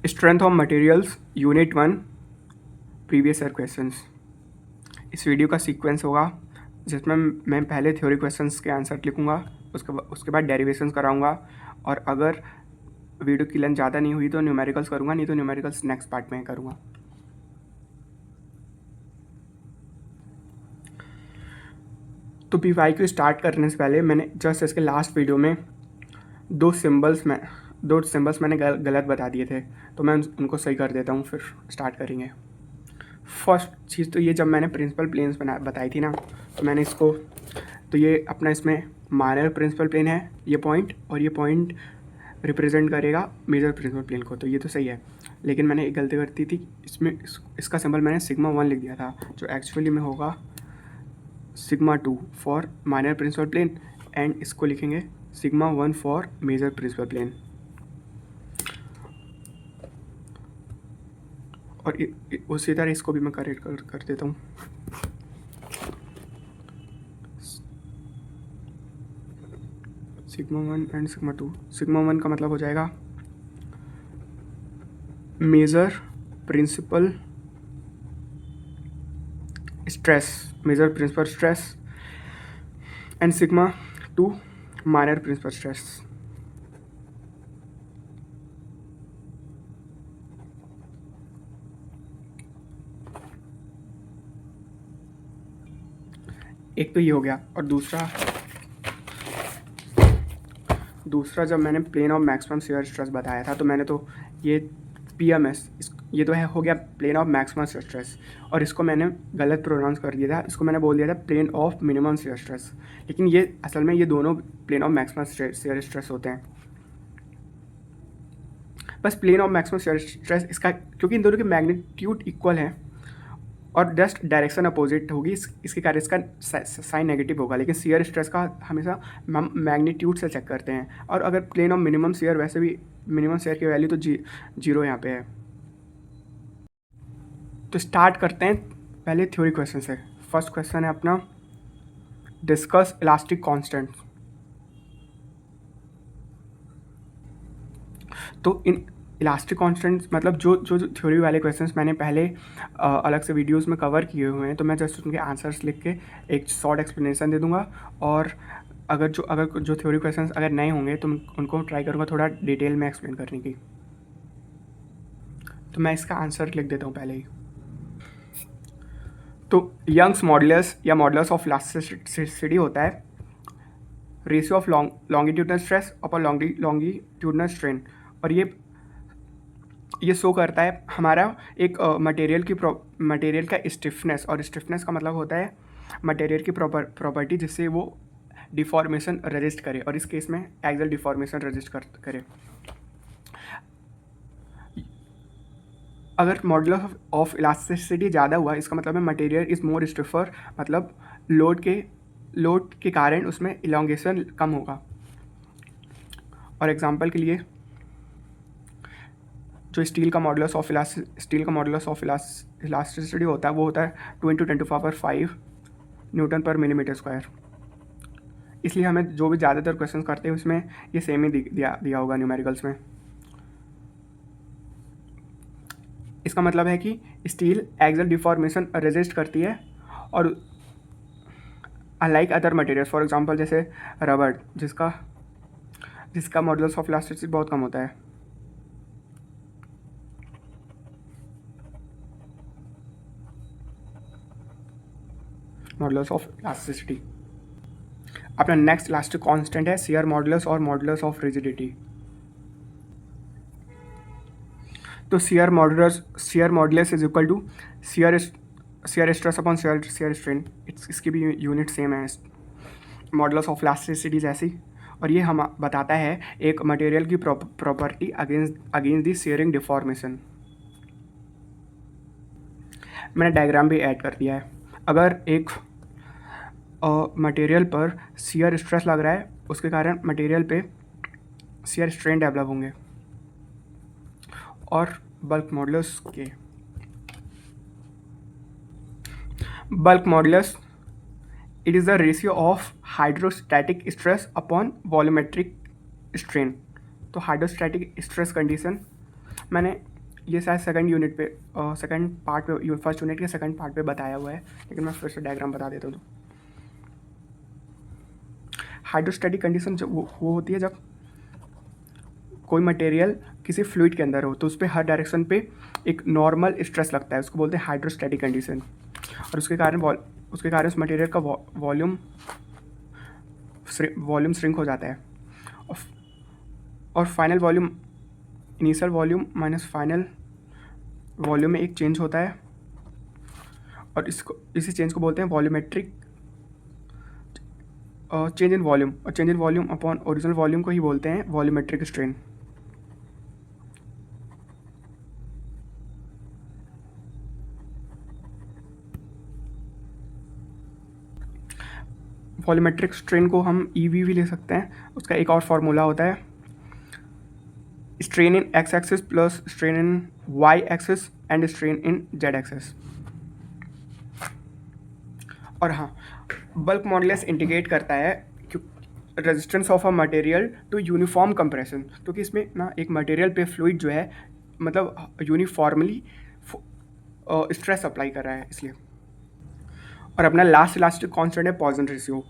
Strength of materials unit 1 previous year questions. इस video का sequence होगा जिसमें मैं पहले थ्योरी क्वेश्चंस के आंसर लिखूंगा, उसके बाद डेरिवेशंस कराऊंगा, और अगर वीडियो की लेंथ ज़्यादा नहीं हुई तो न्यूमेरिकल्स करूंगा, नहीं तो न्यूमेरिकल्स नेक्स्ट पार्ट में करूंगा। तो PYQ स्टार्ट करने से पहले मैंने जस्ट इसके लास्ट वीडियो में दो सिंबल्स मैंने गलत बता दिए थे, तो मैं उनको सही कर देता हूँ, फिर स्टार्ट करेंगे। फर्स्ट चीज़ तो ये, जब मैंने प्रिंसिपल प्लेन्स बताई थी ना, तो मैंने इसको, तो ये अपना इसमें माइनर प्रिंसिपल प्लेन है ये पॉइंट, और ये पॉइंट रिप्रेजेंट करेगा मेजर प्रिंसिपल प्लेन को, तो ये तो सही है। लेकिन मैंने एक गलती करती थी, इसका सिंबल मैंने सिग्मा 1 लिख दिया था, जो एक्चुअली में होगा sigma 2 for minor principal plane, and इसको लिखेंगे sigma 1 for major principal plane. और उसी तरह इसको भी मैं करेक्ट कर देता हूँ। Sigma 1 and sigma 2। सिग्मा 1 का मतलब हो जाएगा major principal stress, and sigma 2 minor principal stress. एक तो ये हो गया, और दूसरा जब मैंने plane of maximum shear stress बताया था, तो मैंने तो ये PMS, ये तो है हो गया plane of maximum shear stress, और इसको मैंने गलत प्रोनाउंस कर दिया था, इसको मैंने बोल दिया था plane of minimum shear stress, लेकिन ये असल में ये दोनों plane of maximum shear stress होते हैं। बस plane of maximum shear stress इसका, क्योंकि इन दोनों के मैग्नीट्यूड इक्वल है और जस्ट डायरेक्शन अपोजिट होगी, इसके कारण इसका साइन नेगेटिव होगा, लेकिन शियर स्ट्रेस का हमेशा मैग्नीट्यूड से चेक करते हैं। और अगर प्लेन ऑफ मिनिमम शियर, वैसे भी मिनिमम शियर की वैल्यू तो जीरो यहाँ पे है। तो स्टार्ट करते हैं पहले थ्योरी क्वेश्चन से। फर्स्ट क्वेश्चन है अपना, डिस्कस इलास्टिक कांस्टेंट। तो इन इलास्टिक कांस्टेंट्स मतलब जो थ्योरी वाले क्वेश्चंस मैंने पहले अलग से वीडियोस में कवर किए हुए हैं, तो मैं जस्ट उनके आंसर्स लिख के एक शॉर्ट एक्सप्लेनेशन दे दूंगा, और अगर जो थ्योरी क्वेश्चंस अगर नए होंगे तो उनको ट्राई करूँगा थोड़ा डिटेल में एक्सप्लेन करने की। तो मैं इसका आंसर लिख देता हूँ पहले ही। तो यंग्स मॉडुलस या मॉडुलस ऑफ इलास्टिसिटी होता है ratio of longitudinal stress upon longitudinal strain, और ये शो करता है हमारा एक मटेरियल का स्टिफनेस, और स्टिफनेस का मतलब होता है मटेरियल की प्रॉपर्टी जिससे वो डिफॉर्मेशन रजिस्ट करे, और इस केस में एक्सियल डिफॉर्मेशन रजिस्ट करे। अगर मॉडुलस ऑफ इलास्टिसिटी ज़्यादा हुआ, इसका मतलब है मटेरियल इज़ मोर स्टिफर, मतलब लोड के कारण उसमें इलोंगेशन कम होगा। और एग्जांपल के लिए, जो स्टील का मॉडुलस ऑफ इलास्टिसिटी होता है वो होता है 2 × 10⁵ न्यूटन पर मिलीमीटर स्क्वायर। इसलिए हमें जो भी ज़्यादातर क्वेश्चन करते हैं उसमें ये सेम ही दिया होगा न्यूमेरिकल्स में। इसका मतलब है कि स्टील एक्सियल डिफॉर्मेशन रेजिस्ट करती है, और unlike other materials, for example जैसे रबड़, जिसका मॉडुलस ऑफ इलास्टिसिटी बहुत कम होता है। Modulus of elasticity. अपना नेक्स्ट इलास्टिक कांस्टेंट है शियर मॉडुलस और मॉडुलस ऑफ रिजिडिटी। तो shear modulus is equal to shear stress upon shear strain. इसकी भी यूनिट सेम है मॉडुलस ऑफ इलास्टिसिटी जैसी, और ये हम बताता है एक मटेरियल की property against the shearing deformation. मैंने डायग्राम भी ऐड कर दिया है। अगर एक मटेरियल पर शियर स्ट्रेस लग रहा है, उसके कारण मटेरियल पे शियर स्ट्रेन डेवलप होंगे। और bulk modulus it is the ratio of hydrostatic stress upon volumetric strain. तो हाइड्रोस्टैटिक स्ट्रेस कंडीशन मैंने ये शायद सेकंड यूनिट पे सेकंड पार्ट पे फर्स्ट यूनिट के सेकंड पार्ट पे बताया हुआ है, लेकिन मैं फिर से डायग्राम बता देता हूँ। तो हाइड्रोस्टैटिक कंडीशन जब वो होती है जब कोई मटेरियल किसी फ्लूइड के अंदर हो तो उस पर हर डायरेक्शन पे एक नॉर्मल स्ट्रेस लगता है, उसको बोलते हैं हाइड्रोस्टैटिक कंडीशन। और उसके कारण उस मटेरियल का वॉल्यूम श्रिंक हो जाता है, और final volume initial volume minus final volume में एक चेंज होता है, और इसी चेंज को बोलते हैं वॉल्यूमेट्रिक चेंज इन वॉल्यूम, और change in volume upon original volume को ही बोलते हैं वॉल्यूमेट्रिक स्ट्रेन। वॉल्यूमेट्रिक स्ट्रेन को हम EV भी ले सकते हैं। उसका एक और फार्मूला होता है strain in x axis plus strain in y axis and strain in z axis. और हाँ, बल्क मॉडुलस इंडिकेट करता है resistance of a material to uniform compression, क्योंकि इसमें ना एक मटेरियल पे फ्लूइड जो है मतलब यूनिफॉर्मली स्ट्रेस अप्लाई कर रहा है, इसलिए। और अपना लास्ट कॉन्स्टेंट है पॉइसन रेशियो,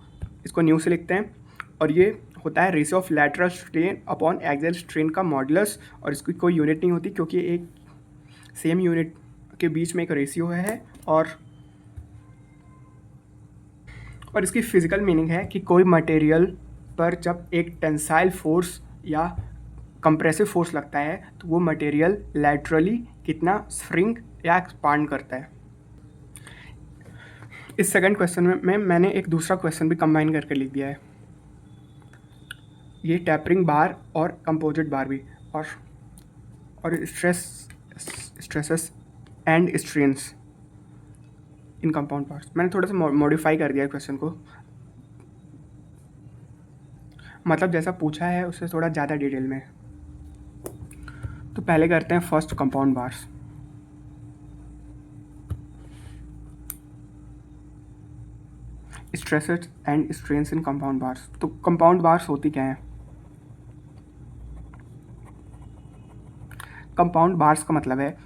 इसको न्यू से लिखते हैं, और ये होता है ratio of lateral strain upon axial strain का मॉडुलस, और इसकी कोई यूनिट नहीं होती क्योंकि एक सेम यूनिट के बीच में एक रेशियो है। और इसकी फिजिकल मीनिंग है कि कोई मटेरियल पर जब एक टेंसाइल फोर्स या कंप्रेसिव फोर्स लगता है तो वो मटेरियल लैटरली कितना श्रिंक या एक्सपांड करता है। इस सेकंड क्वेश्चन में मैंने एक दूसरा क्वेश्चन भी कंबाइन करके लिख दिया है, ये टैपरिंग बार और कंपोजिट बार भी, और stresses and strains in compound parts. मैंने थोड़ा सा मॉडिफाई कर दिया है क्वेश्चन को, मतलब जैसा पूछा है उससे थोड़ा ज़्यादा डिटेल में। तो पहले करते हैं first compound bars. Stresses and strains in compound bars. तो कंपाउंड बार्स होती क्या है? कंपाउंड बार्स का मतलब है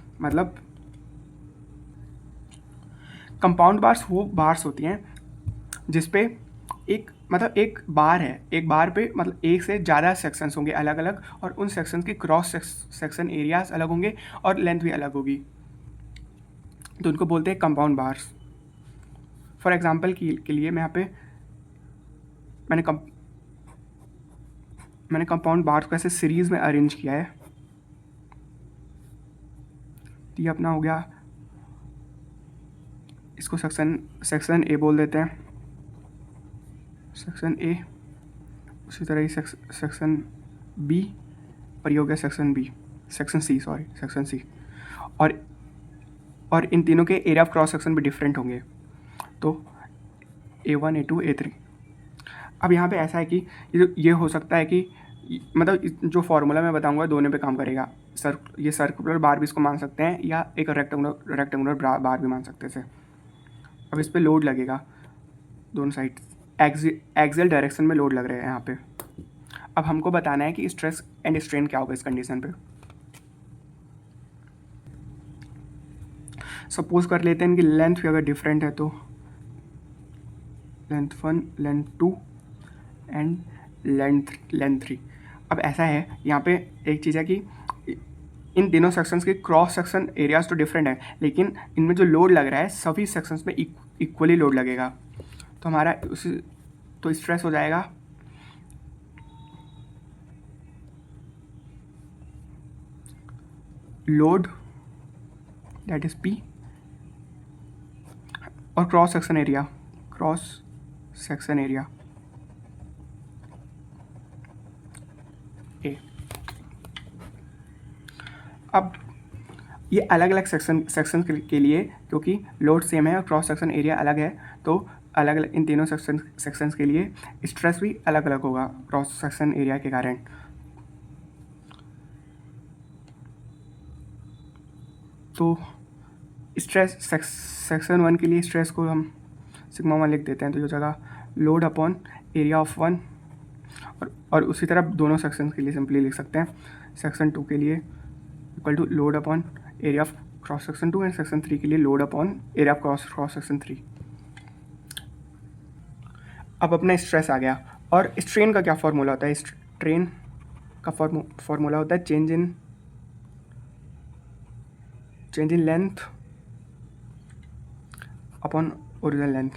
कंपाउंड बार्स वो बार्स होती हैं जिसपे एक बार है, एक बार पे मतलब एक से ज़्यादा सेक्शंस होंगे अलग अलग, और उन सेक्शंस की क्रॉस सेक्शन एरियाज अलग होंगे और लेंथ भी अलग होगी, तो उनको बोलते हैं कंपाउंड बार्स। फॉर एग्जांपल के लिए मैं यहाँ पे मैंने कंपाउंड बार्स को ऐसे सीरीज में अरेंज किया है। ये अपना हो गया, इसको सेक्शन ए बोल देते हैं, सेक्शन ए। उसी तरह ही सेक्शन बी, और ये हो गया सेक्शन सी। और इन तीनों के एरिया ऑफ क्रॉस सेक्शन भी डिफरेंट होंगे, तो A1 A2 A3। अब यहाँ पे ऐसा है कि ये हो सकता है कि मतलब जो फार्मूला मैं बताऊंगा दोनों पे काम करेगा। ये सर्कुलर बार भी इसको मान सकते हैं, या एक रेक्टेंगुलर बार भी मान सकते हैं। अब इस पर लोड लगेगा दोनों साइड, एक्सियल डायरेक्शन में लोड लग रहे हैं यहाँ पे। अब हमको बताना है कि स्ट्रेस एंड स्ट्रेन क्या होगा इस कंडीशन पे। सपोज कर लेते हैं कि लेंथ भी अगर डिफरेंट है तो लेंथ 1, लेंथ 2 एंड लेंथ 3। अब ऐसा है, यहाँ पे एक चीज़ है कि इन तीनों सेक्शंस के क्रॉस सेक्शन एरियाज तो डिफरेंट है, लेकिन इनमें जो लोड लग रहा है सभी सेक्शंस में इक्वली लोड लगेगा, तो हमारा तो स्ट्रेस हो जाएगा लोड दैट इज P, और क्रॉस सेक्शन एरिया A। अब ये अलग अलग सेक्शन के लिए, क्योंकि लोड सेम है और क्रॉस सेक्शन एरिया अलग है, तो अलग अलग इन तीनों सेक्शंस के लिए स्ट्रेस भी अलग अलग होगा क्रॉस सेक्शन एरिया के कारण। तो स्ट्रेस सेक्शन 1 के लिए स्ट्रेस को हम सिग्मा 1 लिख देते हैं, तो ये जगह लोड अपॉन एरिया ऑफ 1, और उसी तरह दोनों सेक्शन के लिए सिंपली लिख सकते हैं। सेक्शन 2 के लिए equal to load upon area of cross section 2 and section 3 के लिए load upon area of cross section 3। अब अपना स्ट्रेस आ गया। और स्ट्रेन का क्या फॉर्मूला होता है? स्ट्रेन का फॉर्मूला होता है change in length upon original length.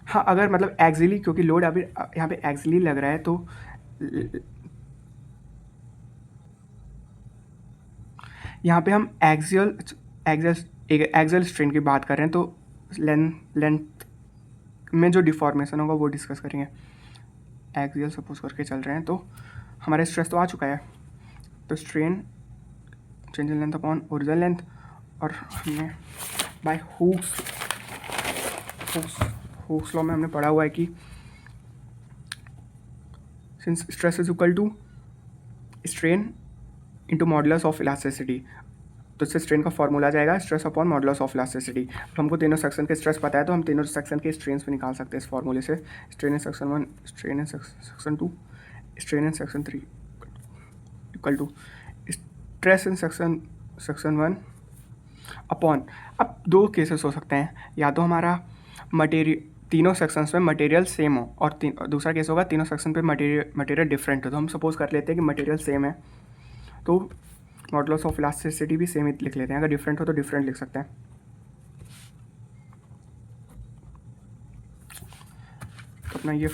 हाँ, अगर मतलब एक्सिली, क्योंकि लोड अभी यहाँ पे एक्सिली लग रहा है, तो यहाँ पे हम एक्सियल स्ट्रेन की बात कर रहे हैं, तो लेंथ में जो डिफॉर्मेशन होगा वो डिस्कस करेंगे। एक्सियल सपोज करके चल रहे हैं, तो हमारा स्ट्रेस तो आ चुका है, तो strain change in length upon original length. और हमने बाय हुक्स लॉ में हमने पढ़ा हुआ है कि since stress is equal to strain into modulus of elasticity, तो इससे स्ट्रेन का फॉर्मूला आ जाएगा stress upon modulus of elasticity. तो हमको तीनों सेक्शन के स्ट्रेस पता है, तो हम तीनों सेक्शन के स्ट्रेन्स भी निकाल सकते हैं इस फॉर्मूले से। Strain in section 1, strain in section 2, strain in section 3 equal to stress in section 1 upon. अब दो केसेस हो सकते हैं, या तो हमारा तीनों सेक्शंस में मटेरियल सेम हो, और दूसरा केस होगा तीनों सेक्शन पे मटेरियल डिफरेंट हो। तो हम सपोज कर लेते हैं कि मटेरियल सेम है, तो मॉडुलस ऑफ इलास्टिसिटी भी सेम ही लिख लेते हैं। अगर डिफरेंट हो तो डिफरेंट लिख सकते हैं। तो अपना ये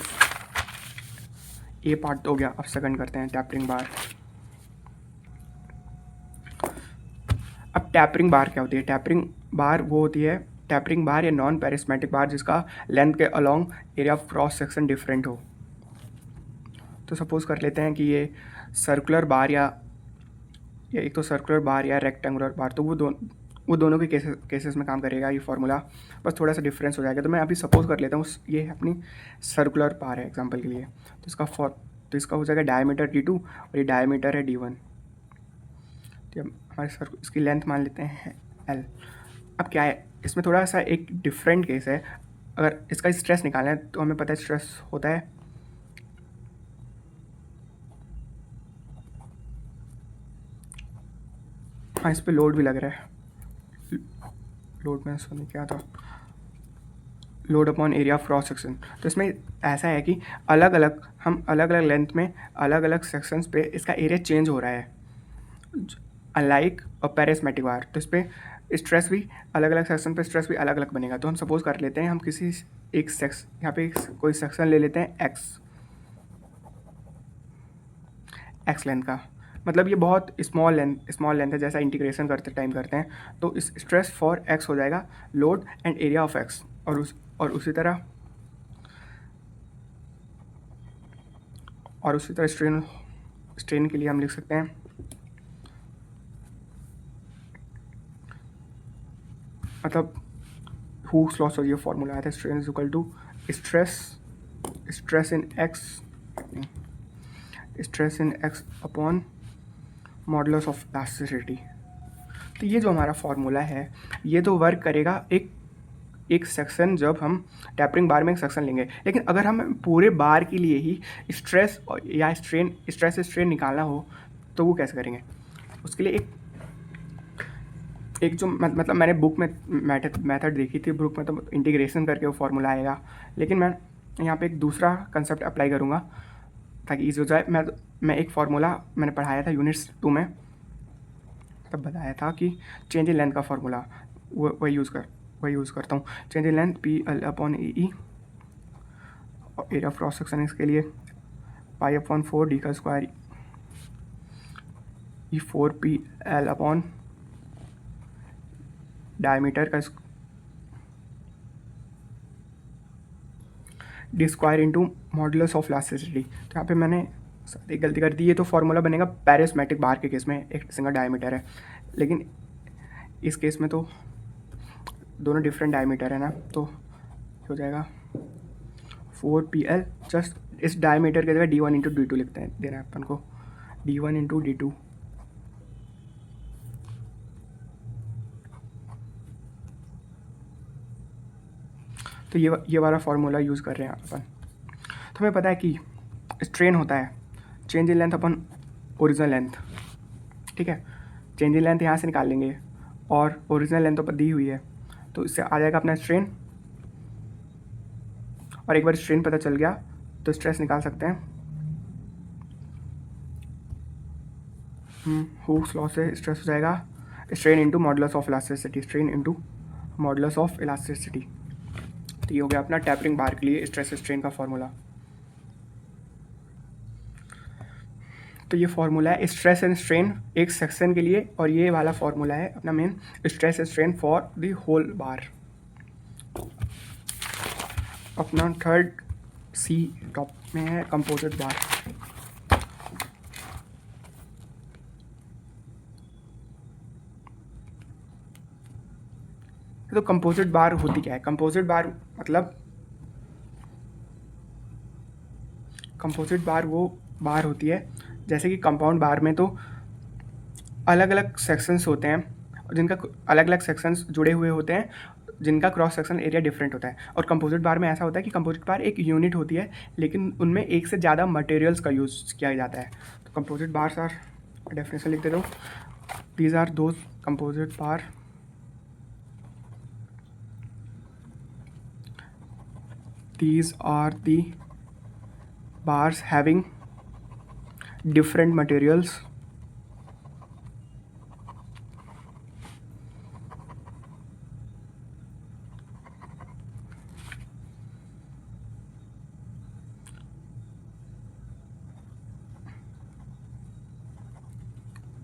पार्ट तो हो गया। अब सेकंड करते हैं, टैपरिंग बार। अब टैपरिंग बार क्या होती है? टैपरिंग बार वो होती है, टैपरिंग बार या नॉन पेरिस्मेटिक बार जिसका लेंथ के along area of cross section different हो। तो सपोज कर लेते हैं कि ये सर्कुलर बार या एक तो सर्कुलर बार या रेक्टेंगुलर बार, तो वो दोनों के केसेस में काम करेगा ये फार्मूला, बस थोड़ा सा डिफरेंस हो जाएगा। तो मैं अभी सपोज कर लेता हूँ ये अपनी सर्कुलर बार है एग्जांपल के लिए, तो इसका हो जाएगा डायमीटर d2 और ये डायमीटर है d1। तो हमारे इसकी लेंथ मान लेते हैं l। अब क्या है, इसमें थोड़ा सा एक डिफरेंट केस है। अगर इसका स्ट्रेस निकालना है तो हमें पता है स्ट्रेस होता है हाँ, इस पर लोड भी लग रहा है। लोड में सुन क्या था, load upon area of cross section. तो इसमें ऐसा है कि अलग अलग लेंथ में अलग अलग सेक्शंस पे इसका एरिया चेंज हो रहा है, अनलाइक अ पेरिस्मेटिक बार। तो इस पर स्ट्रेस भी अलग अलग सेक्शन पे स्ट्रेस भी अलग अलग बनेगा। तो हम सपोज कर लेते हैं, हम किसी एक यहाँ पे कोई सेक्शन ले लेते हैं एक्स लेंथ का, मतलब ये बहुत स्मॉल लेंथ है, जैसा इंटीग्रेशन करते टाइम करते हैं। तो इस स्ट्रेस फॉर एक्स हो जाएगा load and area of x. और उसी तरह स्ट्रेन के लिए हम लिख सकते हैं मतलब हुक्स लॉ से ये फॉर्मूला आया था, strain is equal to stress in x upon modulus of elasticity. तो ये जो हमारा फॉर्मूला है ये तो वर्क करेगा एक सेक्शन, जब हम टैपरिंग बार में एक सेक्शन लेंगे। लेकिन अगर हम पूरे बार के लिए ही स्ट्रेस या स्ट्रेन निकालना हो तो वो कैसे करेंगे? उसके लिए एक जो मतलब मैंने बुक में मेथड देखी थी, बुक में तो इंटीग्रेशन करके वो फार्मूला आएगा, लेकिन मैं यहाँ पे एक दूसरा कंसेप्ट अप्लाई करूँगा ताकि ईजी हो जाए। मैं एक फार्मूला मैंने पढ़ाया था यूनिट्स 2 में, तब बताया था कि चेंज इन लेंथ का फार्मूला वही यूज़ करता हूँ। Change in length PL upon EE, और एरिया ऑफ क्रॉस सेक्शन इसके लिए पाई अपॉन 4 d का square E 4PL upon diameter का D square into modulus of elasticity. तो यहाँ पे मैंने एक गलती कर दी, ये तो फार्मूला बनेगा पेरिस्मेटिक बार के केस में, एक सिंगल डायमीटर है, लेकिन इस केस में तो दोनों डिफरेंट डायमीटर है ना, तो हो जाएगा 4PL। जस्ट इस डायमीटर की जगह D1 इंटू D2 लिखते हैं, देना है अपन को D1 इंटू D2। तो ये वाला फार्मूला यूज़ कर रहे हैं अपन। तो हमें पता है कि स्ट्रेन होता है change in length upon original length, ठीक है, चेंज इन लेंथ यहाँ से निकाल लेंगे और ओरिजिनल लेंथ ऊपर दी हुई है, तो इससे आ जाएगा अपना स्ट्रेन। और एक बार स्ट्रेन पता चल गया तो स्ट्रेस निकाल सकते हैं। हुक्स लॉ से स्ट्रेस हो जाएगा strain into modulus of elasticity, strain into modulus of elasticity. तो ये हो गया अपना टैपरिंग बार के लिए स्ट्रेस स्ट्रेन का फॉर्मूला। तो ये फार्मूला है स्ट्रेस एंड स्ट्रेन एक सेक्शन के लिए, और ये वाला फार्मूला है अपना main stress strain for the whole bar. अपना थर्ड सी टॉप में है कंपोजिट बार। तो कंपोजिट बार होती क्या है? कंपोजिट बार मतलब कंपोजिट बार वो बार होती है जैसे कि कंपाउंड बार में तो अलग अलग सेक्शंस होते हैं, जिनका अलग अलग सेक्शंस जुड़े हुए होते हैं, जिनका क्रॉस सेक्शन एरिया डिफरेंट होता है। और कंपोजिट बार में ऐसा होता है कि कंपोजिट बार एक यूनिट होती है, लेकिन उनमें एक से ज़्यादा मटेरियल्स का यूज़ किया जाता है। तो कंपोजिट बार्स आर, डेफिनेशन लिख देता हूँ, these are those composite bar these are the bars having different materials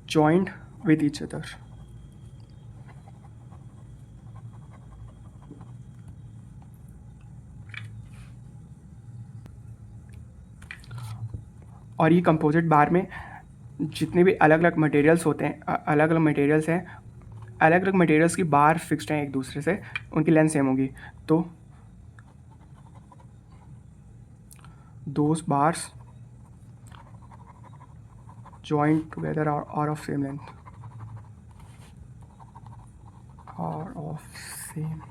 joined with each other. और ये कंपोजिट बार में जितने भी अलग अलग मटेरियल्स होते हैं, अलग अलग मटेरियल्स हैं, अलग अलग मटेरियल्स की बार फिक्स्ड हैं एक दूसरे से, उनकी लेंथ सेम होगी। तो those bars joined together are of same length, are of same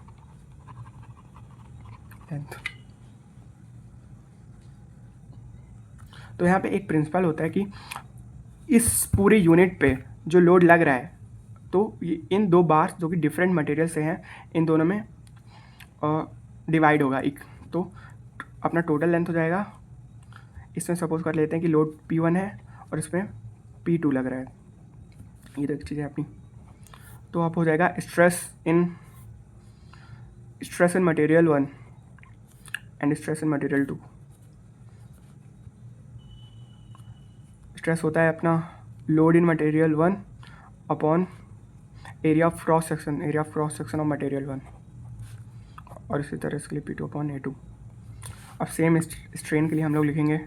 length। तो यहाँ पे एक प्रिंसिपल होता है कि इस पूरे यूनिट पे जो लोड लग रहा है, तो इन दो बार्स जो कि डिफरेंट मटेरियल से हैं, इन दोनों में डिवाइड होगा एक, तो अपना टोटल लेंथ हो जाएगा। इसमें सपोज कर लेते हैं कि लोड P1 है और इसमें P2 लग रहा है, ये तो एक चीज़ है अपनी। तो आप हो जाएगा stress in material 1 and stress in material 2। Stress होता है अपना load in material 1 upon area of cross section of material 1, और इसी तरह इसके लिए P2 अपॉन A2। अब सेम स्ट्रेन के लिए हम लोग लिखेंगे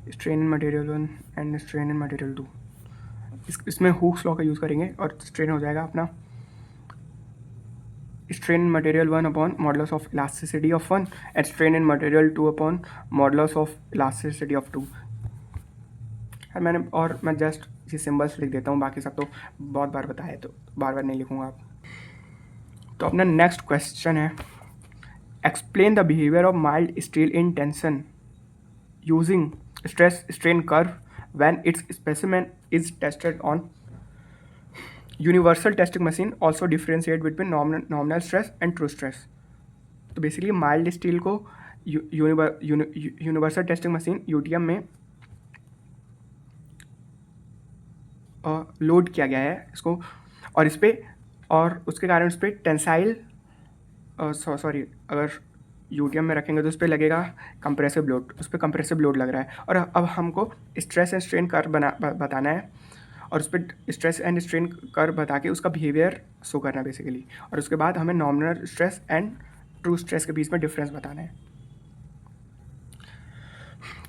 strain in material 1 and strain in material 2। इसमें हुक्स लॉ का यूज़ करेंगे और स्ट्रेन हो जाएगा अपना strain in material 1 upon modulus of elasticity of 1 and strain in material 2 upon modulus of elasticity of 2। मैं जस्ट ये सिंबल्स लिख देता हूँ, बाकी सब तो बहुत बार बताया तो बार बार नहीं लिखूँगा आप। तो अपना नेक्स्ट क्वेश्चन है explain the behaviour of mild steel in tension using stress strain curve when it's specimen is tested on universal testing machine also differentiate between nominal stress and true stress. तो basically mild steel को universal testing machine UTM में load किया गया है इसको, और इस पर और उसके कारण उस पर टेंसाइल अगर UTM में रखेंगे तो उस पर लगेगा कंप्रेसिव लोड, उस पर कंप्रेसिव लोड लग रहा है। और अब हमको स्ट्रेस एंड स्ट्रेन कर्व बताना है, और उस पर स्ट्रेस एंड स्ट्रेन कर्व बता के उसका बिहेवियर शो करना है बेसिकली, और उसके बाद हमें nominal stress and true stress के बीच में डिफरेंस बताना है।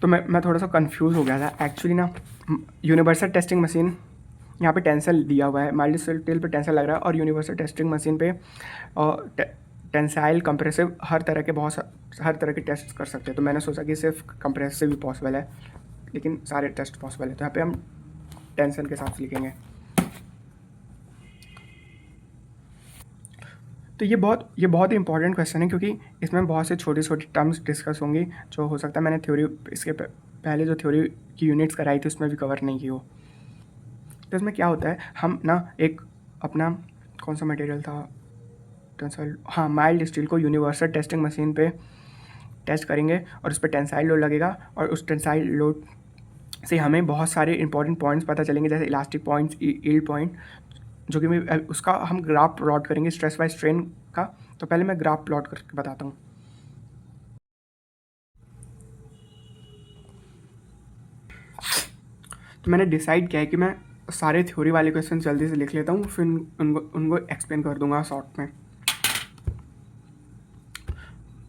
तो मैं थोड़ा सा कंफ्यूज हो गया था एक्चुअली ना। यूनिवर्सल टेस्टिंग मशीन यहाँ पे टेंसल दिया हुआ है, माइल्ड स्टील पे टेंसल लग रहा है, और यूनिवर्सल टेस्टिंग मशीन पे टेंसाइल कंप्रेसिव हर तरह के टेस्ट कर सकते हैं। तो मैंने सोचा कि सिर्फ कंप्रेसिव भी पॉसिबल है, लेकिन सारे टेस्ट पॉसिबल है। तो यहाँ पे हम टेंशन के साथ लिखेंगे। तो ये बहुत ही इंपॉर्टेंट क्वेश्चन है, क्योंकि इसमें बहुत से छोटी छोटी टर्म्स डिस्कस होंगी जो हो सकता है मैंने थ्योरी इसके पहले जो थ्योरी की यूनिट्स कराई थी उसमें भी कवर नहीं की हो। तो इसमें क्या होता है, हम ना एक अपना कौन सा मटेरियल था, टेंसाइल, हाँ, माइल्ड स्टील को यूनिवर्सल टेस्टिंग मशीन पे टेस्ट करेंगे और उस पर टेंसाइल लोड लगेगा और उस टेंसाइल लोड से हमें बहुत सारे इंपॉर्टेंट पॉइंट्स पता चलेंगे, जैसे इलास्टिक पॉइंट्स, यील्ड पॉइंट, जो कि मैं उसका हम ग्राफ प्लॉट करेंगे स्ट्रेस बाय स्ट्रेन का। तो पहले मैं ग्राफ प्लॉट करके बताता हूँ। तो मैंने डिसाइड किया है कि मैं सारे थ्योरी वाले क्वेश्चन जल्दी से लिख लेता हूँ, फिर उनको एक्सप्लेन कर दूंगा शॉर्ट में।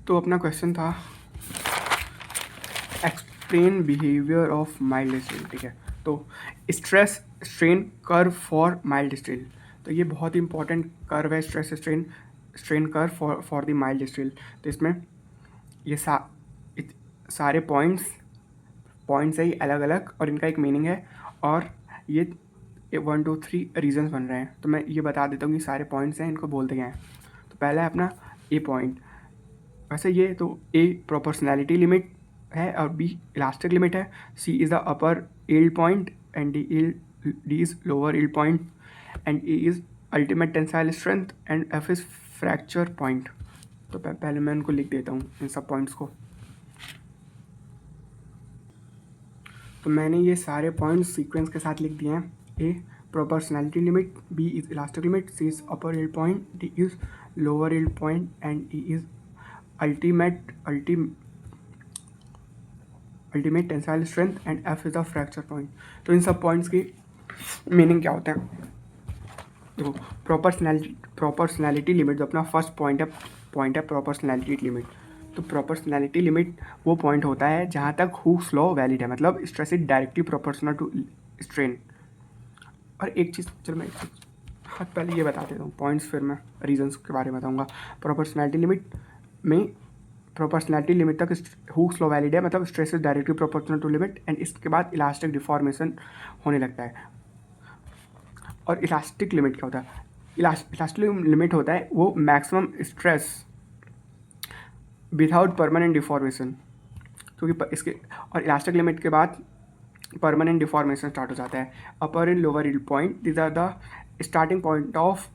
तो अपना क्वेश्चन था explain behaviour of mild steel, ठीक है। तो stress strain curve for mild steel, तो ये बहुत ही इंपॉर्टेंट कर्व है, stress strain curve for the mild steel. तो इसमें ये सारे पॉइंट्स है अलग अलग और इनका एक मीनिंग है, और ये 1 2 3 रीजन्स बन रहे हैं। तो मैं ये बता देता हूँ कि सारे पॉइंट्स हैं, इनको बोलते क्या हैं। तो पहला है अपना ए पॉइंट, वैसे ये तो ए प्रोपोर्शनैलिटी लिमिट है और बी इलास्टिक लिमिट है, C is the upper yield point and D is lower yield point and E is ultimate tensile strength and F is fracture point. तो पहले मैं उनको लिख देता हूँ इन सब पॉइंट्स को। तो मैंने ये सारे पॉइंट्स सीक्वेंस के साथ लिख दिए हैं। A proportionality limit, B is elastic limit, C is upper yield point, D is lower yield point and E is ultimate tensile strength and F is the fracture point. तो इन सब points की meaning क्या होता है, देखो proportionality limit जो अपना फर्स्ट पॉइंट है प्रोपोर्शनैलिटी लिमिट। तो प्रोपोर्शनैलिटी लिमिट वो पॉइंट होता है जहाँ तक हुक्स लॉ वैलिड है, मतलब stress is directly proportional to strain. और एक चीज़, चलो मैं पहले ये बता देता हूँ पॉइंट्स, फिर मैं रीजंस के बारे में बताऊँगा। प्रोपोर्शनैलिटी लिमिट तक हुक्स लॉ वैलिड है, मतलब stress is directly proportional to limit, and इसके बाद इलास्टिक डिफॉर्मेशन होने लगता है। और इलास्टिक लिमिट क्या होता है, इलास्टिक लिमिट होता है वो maximum stress without permanent deformation, क्योंकि इसके और इलास्टिक लिमिट के बाद परमानेंट डिफॉर्मेशन स्टार्ट हो जाता है। Upper and lower yield point, these are the starting point of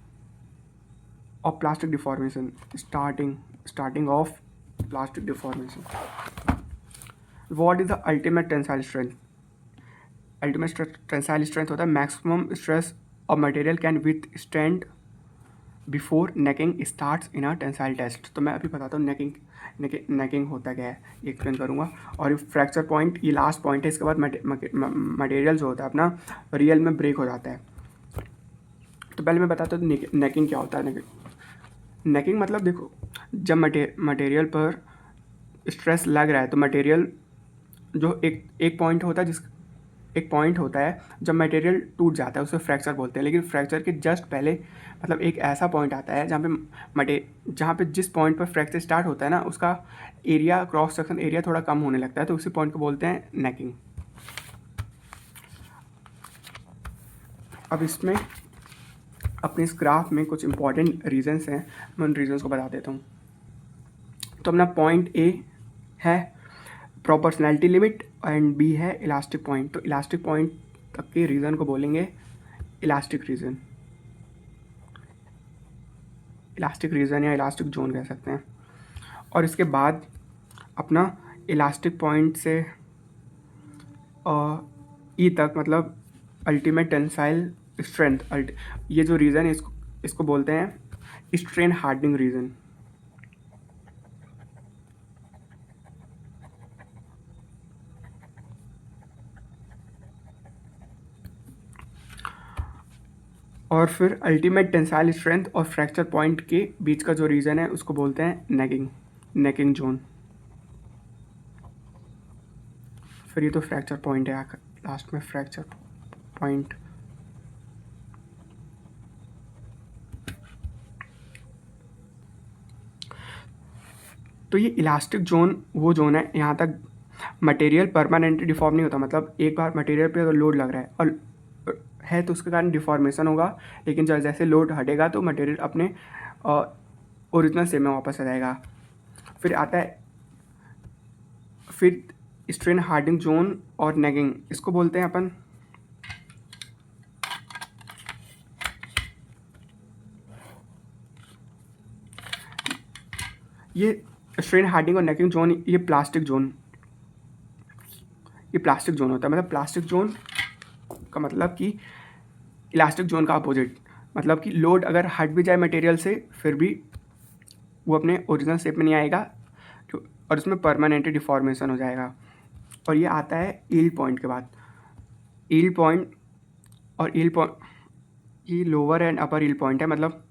plastic deformation, starting of plastic deformation. What is the ultimate tensile strength, ultimate tensile strength होता है maximum stress of material can withstand before necking starts in a tensile test. तो मैं अभी बताता हूँ necking होता क्या है, ये एक्सप्लेन करूँगा। और ये फ्रैक्चर पॉइंट ये लास्ट पॉइंट है, इसके बाद मटेरियल जो होता है अपना रियल में ब्रेक हो जाता है। तो पहले मैं बताता हूँ नेकिंग क्या होता है। नेकिंग मतलब देखो, जब मटेरियल पर स्ट्रेस लग रहा है तो मटेरियल जो एक पॉइंट होता है एक पॉइंट होता है जब मटेरियल टूट जाता है, उसे फ्रैक्चर बोलते हैं। लेकिन फ्रैक्चर के जस्ट पहले मतलब एक ऐसा पॉइंट आता है जहाँ पे जिस पॉइंट पर फ्रैक्चर स्टार्ट होता है ना, उसका एरिया, क्रॉस सेक्शन एरिया थोड़ा कम होने लगता है, तो उसी पॉइंट को बोलते हैं नेकिंग। अब इसमें अपने इस ग्राफ में कुछ इंपॉर्टेंट रीजंस हैं, मैं उन रीजंस को बता देता हूँ। तो अपना पॉइंट ए है प्रोपोर्शनैलिटी लिमिट एंड बी है इलास्टिक पॉइंट। तो इलास्टिक पॉइंट तक के रीजन को बोलेंगे इलास्टिक रीजन या इलास्टिक जोन कह सकते हैं। और इसके बाद अपना इलास्टिक पॉइंट से ई तक मतलब अल्टीमेट टेंसाइल स्ट्रेंथ, ये जो रीजन है इसको बोलते हैं स्ट्रेन हार्डनिंग रीजन। और फिर अल्टीमेट टेंसाइल स्ट्रेंथ और फ्रैक्चर पॉइंट के बीच का जो रीजन है उसको बोलते हैं नेकिंग जोन। फिर ये तो फ्रैक्चर पॉइंट है, लास्ट में फ्रैक्चर पॉइंट। तो ये इलास्टिक जोन वो जोन है यहाँ तक मटेरियल परमानेंटली डिफॉर्म नहीं होता, मतलब एक बार मटेरियल पे अगर लोड लग रहा है और है तो उसके कारण डिफॉर्मेशन होगा, लेकिन जब जैसे लोड हटेगा तो मटेरियल अपने ओरिजिनल शेप में वापस आ जाएगा। फिर आता है फिर स्ट्रेन हार्डनिंग जोन और नेकिंग, इसको बोलते हैं अपन ये स्ट्रेन हार्डनिंग और नेकिंग जोन, ये प्लास्टिक जोन होता है। मतलब प्लास्टिक जोन का मतलब कि इलास्टिक जोन का अपोजिट, मतलब कि लोड अगर हट भी जाए मटेरियल से फिर भी वो अपने ओरिजिनल शेप में नहीं आएगा और उसमें परमानेंट डिफॉर्मेशन हो जाएगा। और ये आता है यील्ड पॉइंट के बाद। यील्ड पॉइंट और यील्ड पॉइंट, ये lower and upper yield point है। मतलब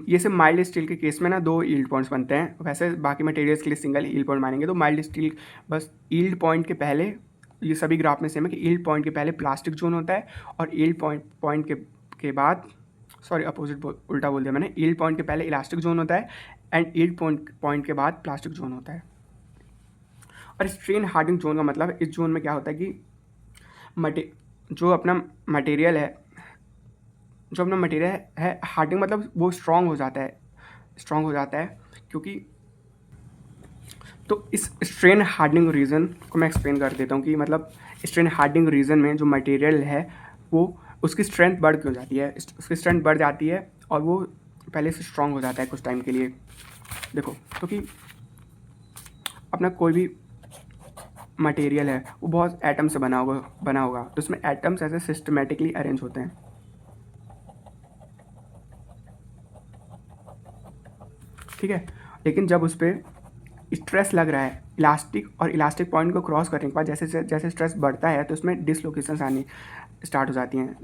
ये सिर्फ माइल्ड स्टील के केस में ना 2 यील्ड पॉइंट्स बनते हैं, वैसे बाकी मटेरियल्स के लिए सिंगल यील्ड पॉइंट मानेंगे। तो माइल्ड स्टील बस यील्ड पॉइंट के पहले, ये सभी ग्राफ में सेम है कि यील्ड पॉइंट के पहले प्लास्टिक जोन होता है और यील्ड पॉइंट के बाद, सॉरी अपोजिट उल्टा बोल दिया मैंने, यील्ड पॉइंट के पहले इलास्टिक जोन होता है एंड यील्ड पॉइंट के बाद प्लास्टिक जोन होता है। और स्ट्रेन हार्डनिंग जोन का मतलब इस जोन में क्या होता है कि जो अपना मटेरियल है हार्डनिंग मतलब वो स्ट्रॉन्ग हो जाता है क्योंकि, तो इस स्ट्रेन हार्डनिंग रीजन को मैं एक्सप्लेन कर देता हूँ कि मतलब स्ट्रेन हार्डनिंग रीजन में जो मटेरियल है वो उसकी स्ट्रेंथ बढ़ क्यों जाती है। उसकी स्ट्रेंथ बढ़ जाती है और वो पहले से स्ट्रॉन्ग हो जाता है कुछ टाइम के लिए। देखो, क्योंकि अपना कोई भी मटेरियल है वो बहुत एटम से बना होगा तो उसमें एटम्स ऐसे सिस्टमेटिकली अरेंज होते हैं, ठीक है। लेकिन जब उस पर स्ट्रेस लग रहा है इलास्टिक पॉइंट को क्रॉस करने के बाद जैसे स्ट्रेस बढ़ता है तो उसमें डिसलोकेशंस आनी स्टार्ट हो जाती हैं।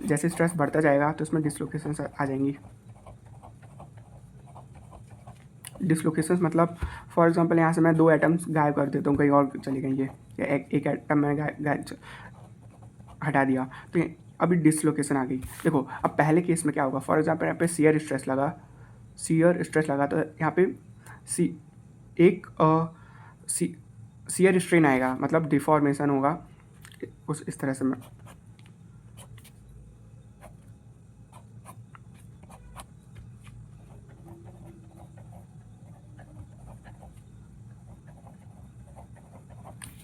जैसे स्ट्रेस बढ़ता जाएगा तो उसमें डिसलोकेशंस आ जाएंगी। डिसलोकेशंस मतलब फॉर एग्जांपल यहाँ से मैं 2 एटम्स गायब कर देता हूँ, कहीं और चले गए ये, या एक एटम मैं हटा दिया तो अभी डिसलोकेशन आ गई। देखो अब पहले केस में क्या होगा, फॉर एग्जांपल यहाँ पे शियर स्ट्रेस लगा तो यहाँ पे शियर स्ट्रेन आएगा, मतलब डिफॉर्मेशन होगा कुछ इस तरह से। मैं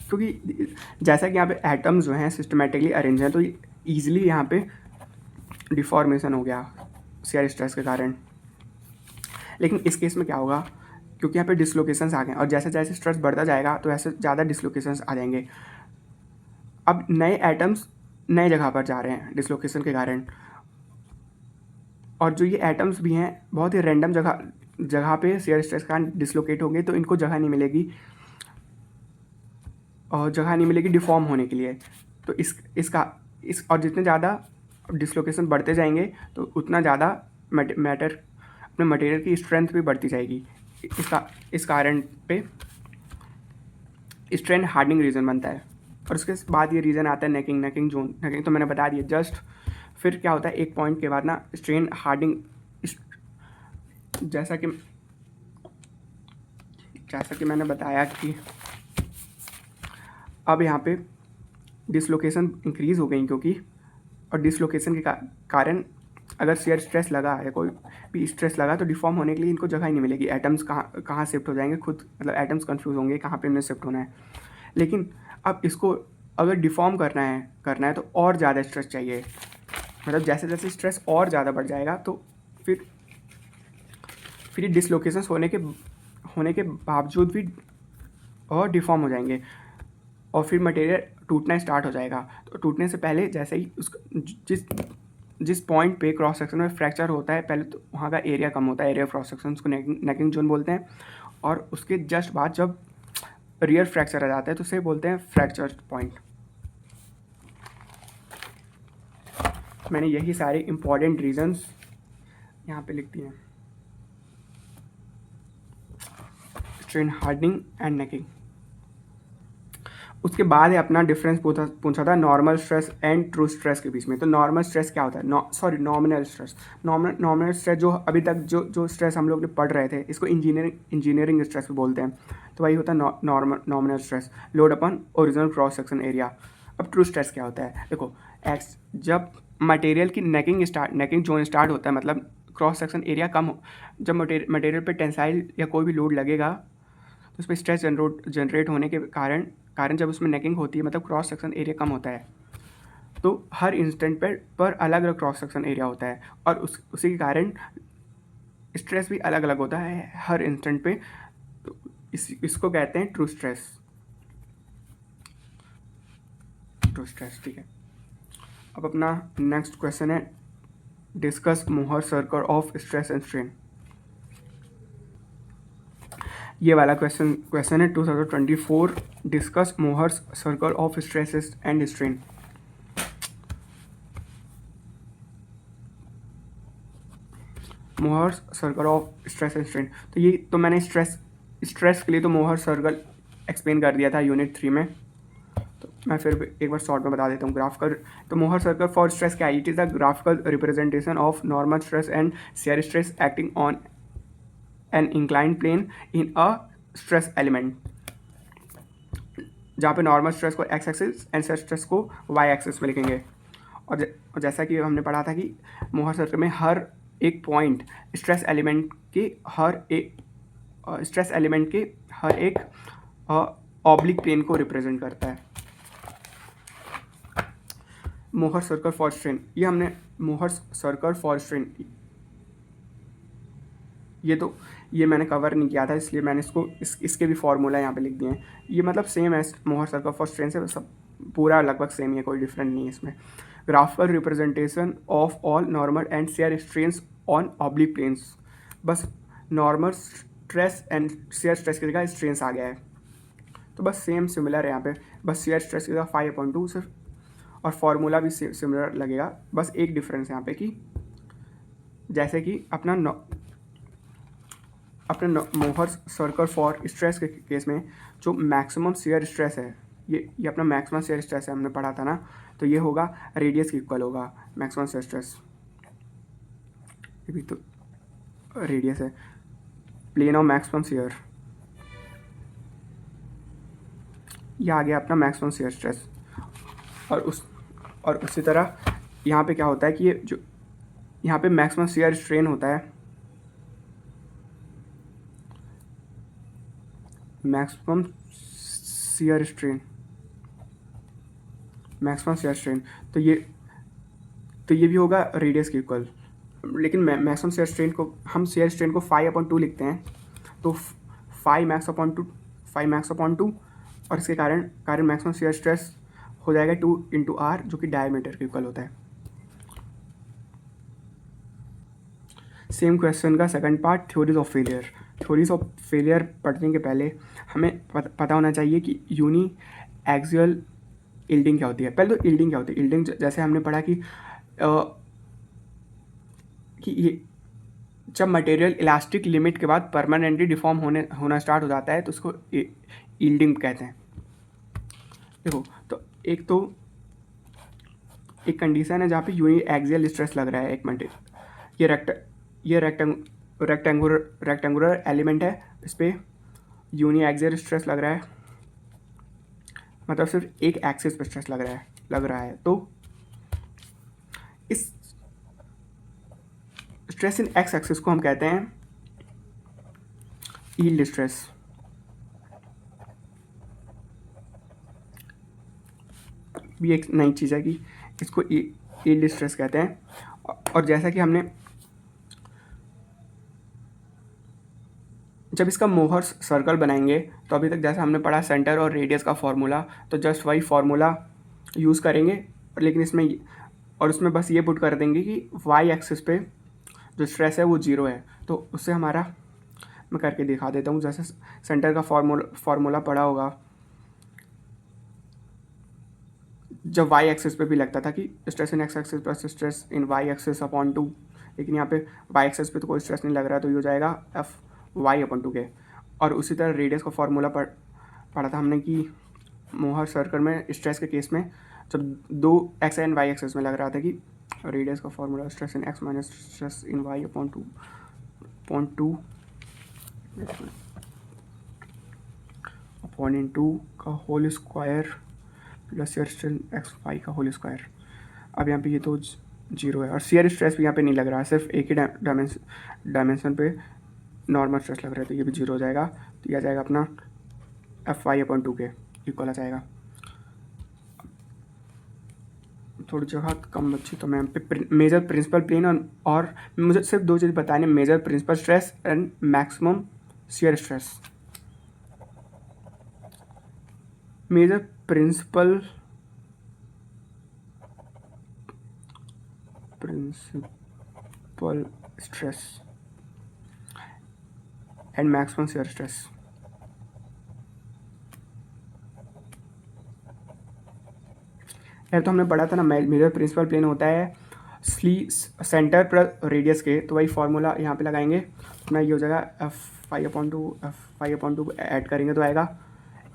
क्योंकि जैसा कि यहाँ पे एटम्स जो हैं सिस्टमेटिकली अरेंज हैं तो ईजिली यहाँ पे डिफॉर्मेशन हो गया शियर स्ट्रेस के कारण। लेकिन इस केस में क्या होगा, क्योंकि यहाँ पे डिसलोकेशंस आ गए और जैसे जैसे स्ट्रेस बढ़ता जाएगा तो ऐसे ज़्यादा डिसलोकेशंस आ जाएंगे। अब नए एटम्स नए जगह पर जा रहे हैं डिसलोकेशन के कारण, और जो ये एटम्स भी हैं बहुत ही रैंडम जगह पे शियर स्ट्रेस के कारण डिसलोकेट होंगे तो इनको जगह नहीं मिलेगी डिफॉर्म होने के लिए। तो और जितने ज़्यादा डिसलोकेशन बढ़ते जाएंगे तो उतना ज़्यादा अपने मटेरियल की स्ट्रेंथ भी बढ़ती जाएगी। इस कारण पे स्ट्रेन हार्डनिंग रीजन बनता है। और उसके बाद ये रीजन आता है नेकिंग जोन। नेकिंग तो मैंने बता दिया जस्ट। फिर क्या होता है, एक पॉइंट के बाद ना स्ट्रेन हार्डनिंग, जैसा कि मैंने बताया कि अब यहाँ पे डिसलोकेशन इंक्रीज़ हो गई क्योंकि, और डिसलोकेशन के कारण अगर शियर स्ट्रेस लगा या कोई भी स्ट्रेस लगा तो डिफॉर्म होने के लिए इनको जगह ही नहीं मिलेगी। एटम्स कहाँ शिफ्ट हो जाएंगे खुद, मतलब एटम्स कंफ्यूज होंगे कहाँ पे इन्हें शिफ्ट होना है। लेकिन अब इसको अगर डिफॉर्म करना है तो और ज़्यादा स्ट्रेस चाहिए। मतलब जैसे जैसे स्ट्रेस और ज़्यादा बढ़ जाएगा तो फिर डिसलोकेशंस होने के बावजूद भी और डिफॉर्म हो जाएंगे और फिर मटेरियल टूटना स्टार्ट हो जाएगा। तो टूटने से पहले जैसे ही जिस पॉइंट पे क्रॉस सेक्शन में फ्रैक्चर होता है पहले तो वहाँ का एरिया कम होता है, एरिया क्रॉस सेक्शन, उसको नेकिंग जोन बोलते हैं। और उसके जस्ट बाद जब रियर फ्रैक्चर आ जाता है तो उसे बोलते हैं फ्रैक्चर पॉइंट। मैंने यही सारे इंपॉर्टेंट रीजंस यहाँ पे लिख दिए हैं, स्ट्रेन हार्डनिंग एंड नेकिंग। उसके बाद है अपना डिफरेंस पूछा था normal stress and true stress के बीच में। तो नॉर्मल स्ट्रेस क्या होता है, नॉमिनल स्ट्रेस जो अभी तक जो स्ट्रेस हम लोग ने पढ़ रहे थे इसको इंजीनियरिंग स्ट्रेस भी बोलते हैं। तो वही होता है nominal stress, load upon original cross section area. अब ट्रू स्ट्रेस क्या होता है, देखो जब मटेरियल की नेकिंग जोन स्टार्ट होता है, मतलब क्रॉस सेक्शन एरिया कम हो, जब मटेरियल पे टेंसाइल या कोई भी लोड लगेगा तो उस पर स्ट्रेस जनरेट होने के कारण जब उसमें नेकिंग होती है मतलब क्रॉस सेक्शन एरिया कम होता है। तो हर इंस्टेंट पर अलग अलग क्रॉस सेक्शन एरिया होता है और उसी के कारण स्ट्रेस भी अलग अलग होता है हर इंस्टेंट पे, तो इसको कहते हैं ट्रू स्ट्रेस। ट्रू स्ट्रेस, ठीक है। अब अपना नेक्स्ट क्वेश्चन है, discuss Mohr circle of stress and strain. ये वाला क्वेश्चन है 2024, discuss Mohr's circle of stress and strain. Mohr's circle of stress and strain, तो ये तो मैंने स्ट्रेस के लिए तो मोहर सर्कल एक्सप्लेन कर दिया था यूनिट 3 में, तो मैं फिर एक बार शॉर्ट में बता देता हूँ। ग्राफिकल, तो मोहर सर्कल फॉर स्ट्रेस क्या है? It is a graphical representation of normal stress and shear stress acting on an inclined plane in a stress element, जहाँ पे नॉर्मल स्ट्रेस को x axis and shear stress को y axis में लिखेंगे। और जैसा कि हमने पढ़ा था कि मोहर सर्कल में हर एक पॉइंट स्ट्रेस एलिमेंट के हर एक ऑब्लिक प्लेन को रिप्रेजेंट करता है। मोहर सर्कल फॉर स्ट्रेन, ये हमने मोहर सर्कल फॉर स्ट्रेन, ये मैंने कवर नहीं किया था, इसलिए मैंने इसके भी फॉर्मूला यहाँ पे लिख दिए हैं। ये मतलब सेम है मोहर सर्कल फॉर स्ट्रेन से, सब पूरा लगभग सेम ही है, कोई डिफरेंट नहीं है इसमें। Graphical representation of all normal and shear strains on oblique planes, बस normal stress and shear stress की जगह स्ट्रेन्स आ गया है, तो बस सेम सिमिलर है यहाँ पे, बस शेयर स्ट्रेस की जगह 5/2 सिर्फ, और फार्मूला भी सिमिलर लगेगा, बस एक डिफरेंस यहाँ पे कि जैसे कि अपना मोहर सर्कल फॉर स्ट्रेस के केस में जो मैक्सिमम शेयर स्ट्रेस है, ये अपना मैक्सिमम शेयर स्ट्रेस है, हमने पढ़ा था ना, तो ये होगा रेडियस के इक्वल होगा मैक्सिमम शेयर स्ट्रेस, ये भी तो रेडियस है, प्लेन ऑफ मैक्सिमम शेयर, ये आ गया अपना मैक्सिमम शेयर स्ट्रेस। और उसी तरह यहाँ पे क्या होता है कि ये जो यहाँ पे मैक्सिमम शेयर स्ट्रेन होता है, मैक्सिमम शेयर स्ट्रेन, तो ये भी होगा रेडियस के इक्वल, लेकिन मैक्सिमम शेयर स्ट्रेन को हम शेयर स्ट्रेन को 5/2 लिखते हैं, तो 5 मैक्स अपॉन 2, और इसके कारण मैक्सिमम शेयर स्ट्रेस हो जाएगा 2 × r, जो कि डायमीटर के इक्वल होता है। सेम क्वेश्चन का second part, theories of failure. Theories of failure पढ़ने के पहले हमें पता होना चाहिए कि यूनी एक्सियल यील्डिंग क्या होती है। पहले तो यील्डिंग क्या होती है? यील्डिंग जैसे हमने पढ़ा कि ये जब मटेरियल इलास्टिक लिमिट के बाद परमानेंटली डिफॉर्म होना स्टार्ट हो जाता है, तो उसको यील्डिंग कहते हैं। देखो, तो एक कंडीशन है जहाँ पे यूनी एक्सियल स्ट्रेस लग रहा है एक मटेरियल, ये रेक्टेंगुलर एलिमेंट है, इस पर यूनी एक्सियल स्ट्रेस लग रहा है, मतलब सिर्फ एक एक्सिस पे स्ट्रेस लग रहा है, तो इस स्ट्रेस इन एक्स एक्सिस को हम कहते हैं यील्ड स्ट्रेस। भी एक नई चीज़ है कि इसको यील्ड स्ट्रेस कहते हैं। और जैसा कि हमने जब इसका मोहर सर्कल बनाएंगे, तो अभी तक जैसा हमने पढ़ा सेंटर और रेडियस का फॉर्मूला, तो जस्ट वही फॉर्मूला यूज़ करेंगे, लेकिन उसमें बस ये पुट कर देंगे कि वाई एक्सिस पे जो स्ट्रेस है वो 0 है, तो उससे हमारा, मैं करके दिखा देता हूँ। जैसे सेंटर का फॉर्मूला पढ़ा होगा, जब वाई एक्सिस पे भी लगता था कि stress in x axis plus stress in y axis upon 2, लेकिन यहाँ पे वाई एक्सिस पे तो कोई स्ट्रेस नहीं लग रहा है, तो ये हो जाएगा Fy/2 के। और उसी तरह रेडियस का फॉर्मूला पढ़ा था हमने कि मोहर सर्कल में स्ट्रेस के केस में जब 2 एक्स एंड वाई एक्सिस में लग रहा था कि रेडियस का formula stress in x minus stress in y upon 2 का whole square plus shear stress x y का होल स्क्वायर। अब यहाँ पे ये तो 0 है, और शेयर स्ट्रेस भी यहाँ पे नहीं लग रहा है, सिर्फ एक ही डायमेंशन पे नॉर्मल स्ट्रेस लग रहा है, तो ये भी 0 हो जाएगा, तो ये आ जाएगा अपना Fy/2 के इक्वल आ जाएगा। थोड़ी जगह कम बची, तो मैं यहाँ पे मेजर प्रिंसिपल प्लेन और मुझे सिर्फ दो चीज़ बतानी, major principal stress and maximum shear stress. Major principal stress and maximum shear stress. यार तो हमने पढ़ा था ना, मेजर प्रिंसिपल प्लेन होता है सेंटर पर रेडियस के, तो वही फॉर्मूला यहाँ पे लगाएंगे। अपना ये हो जाएगा F5/2 ऐड करेंगे तो आएगा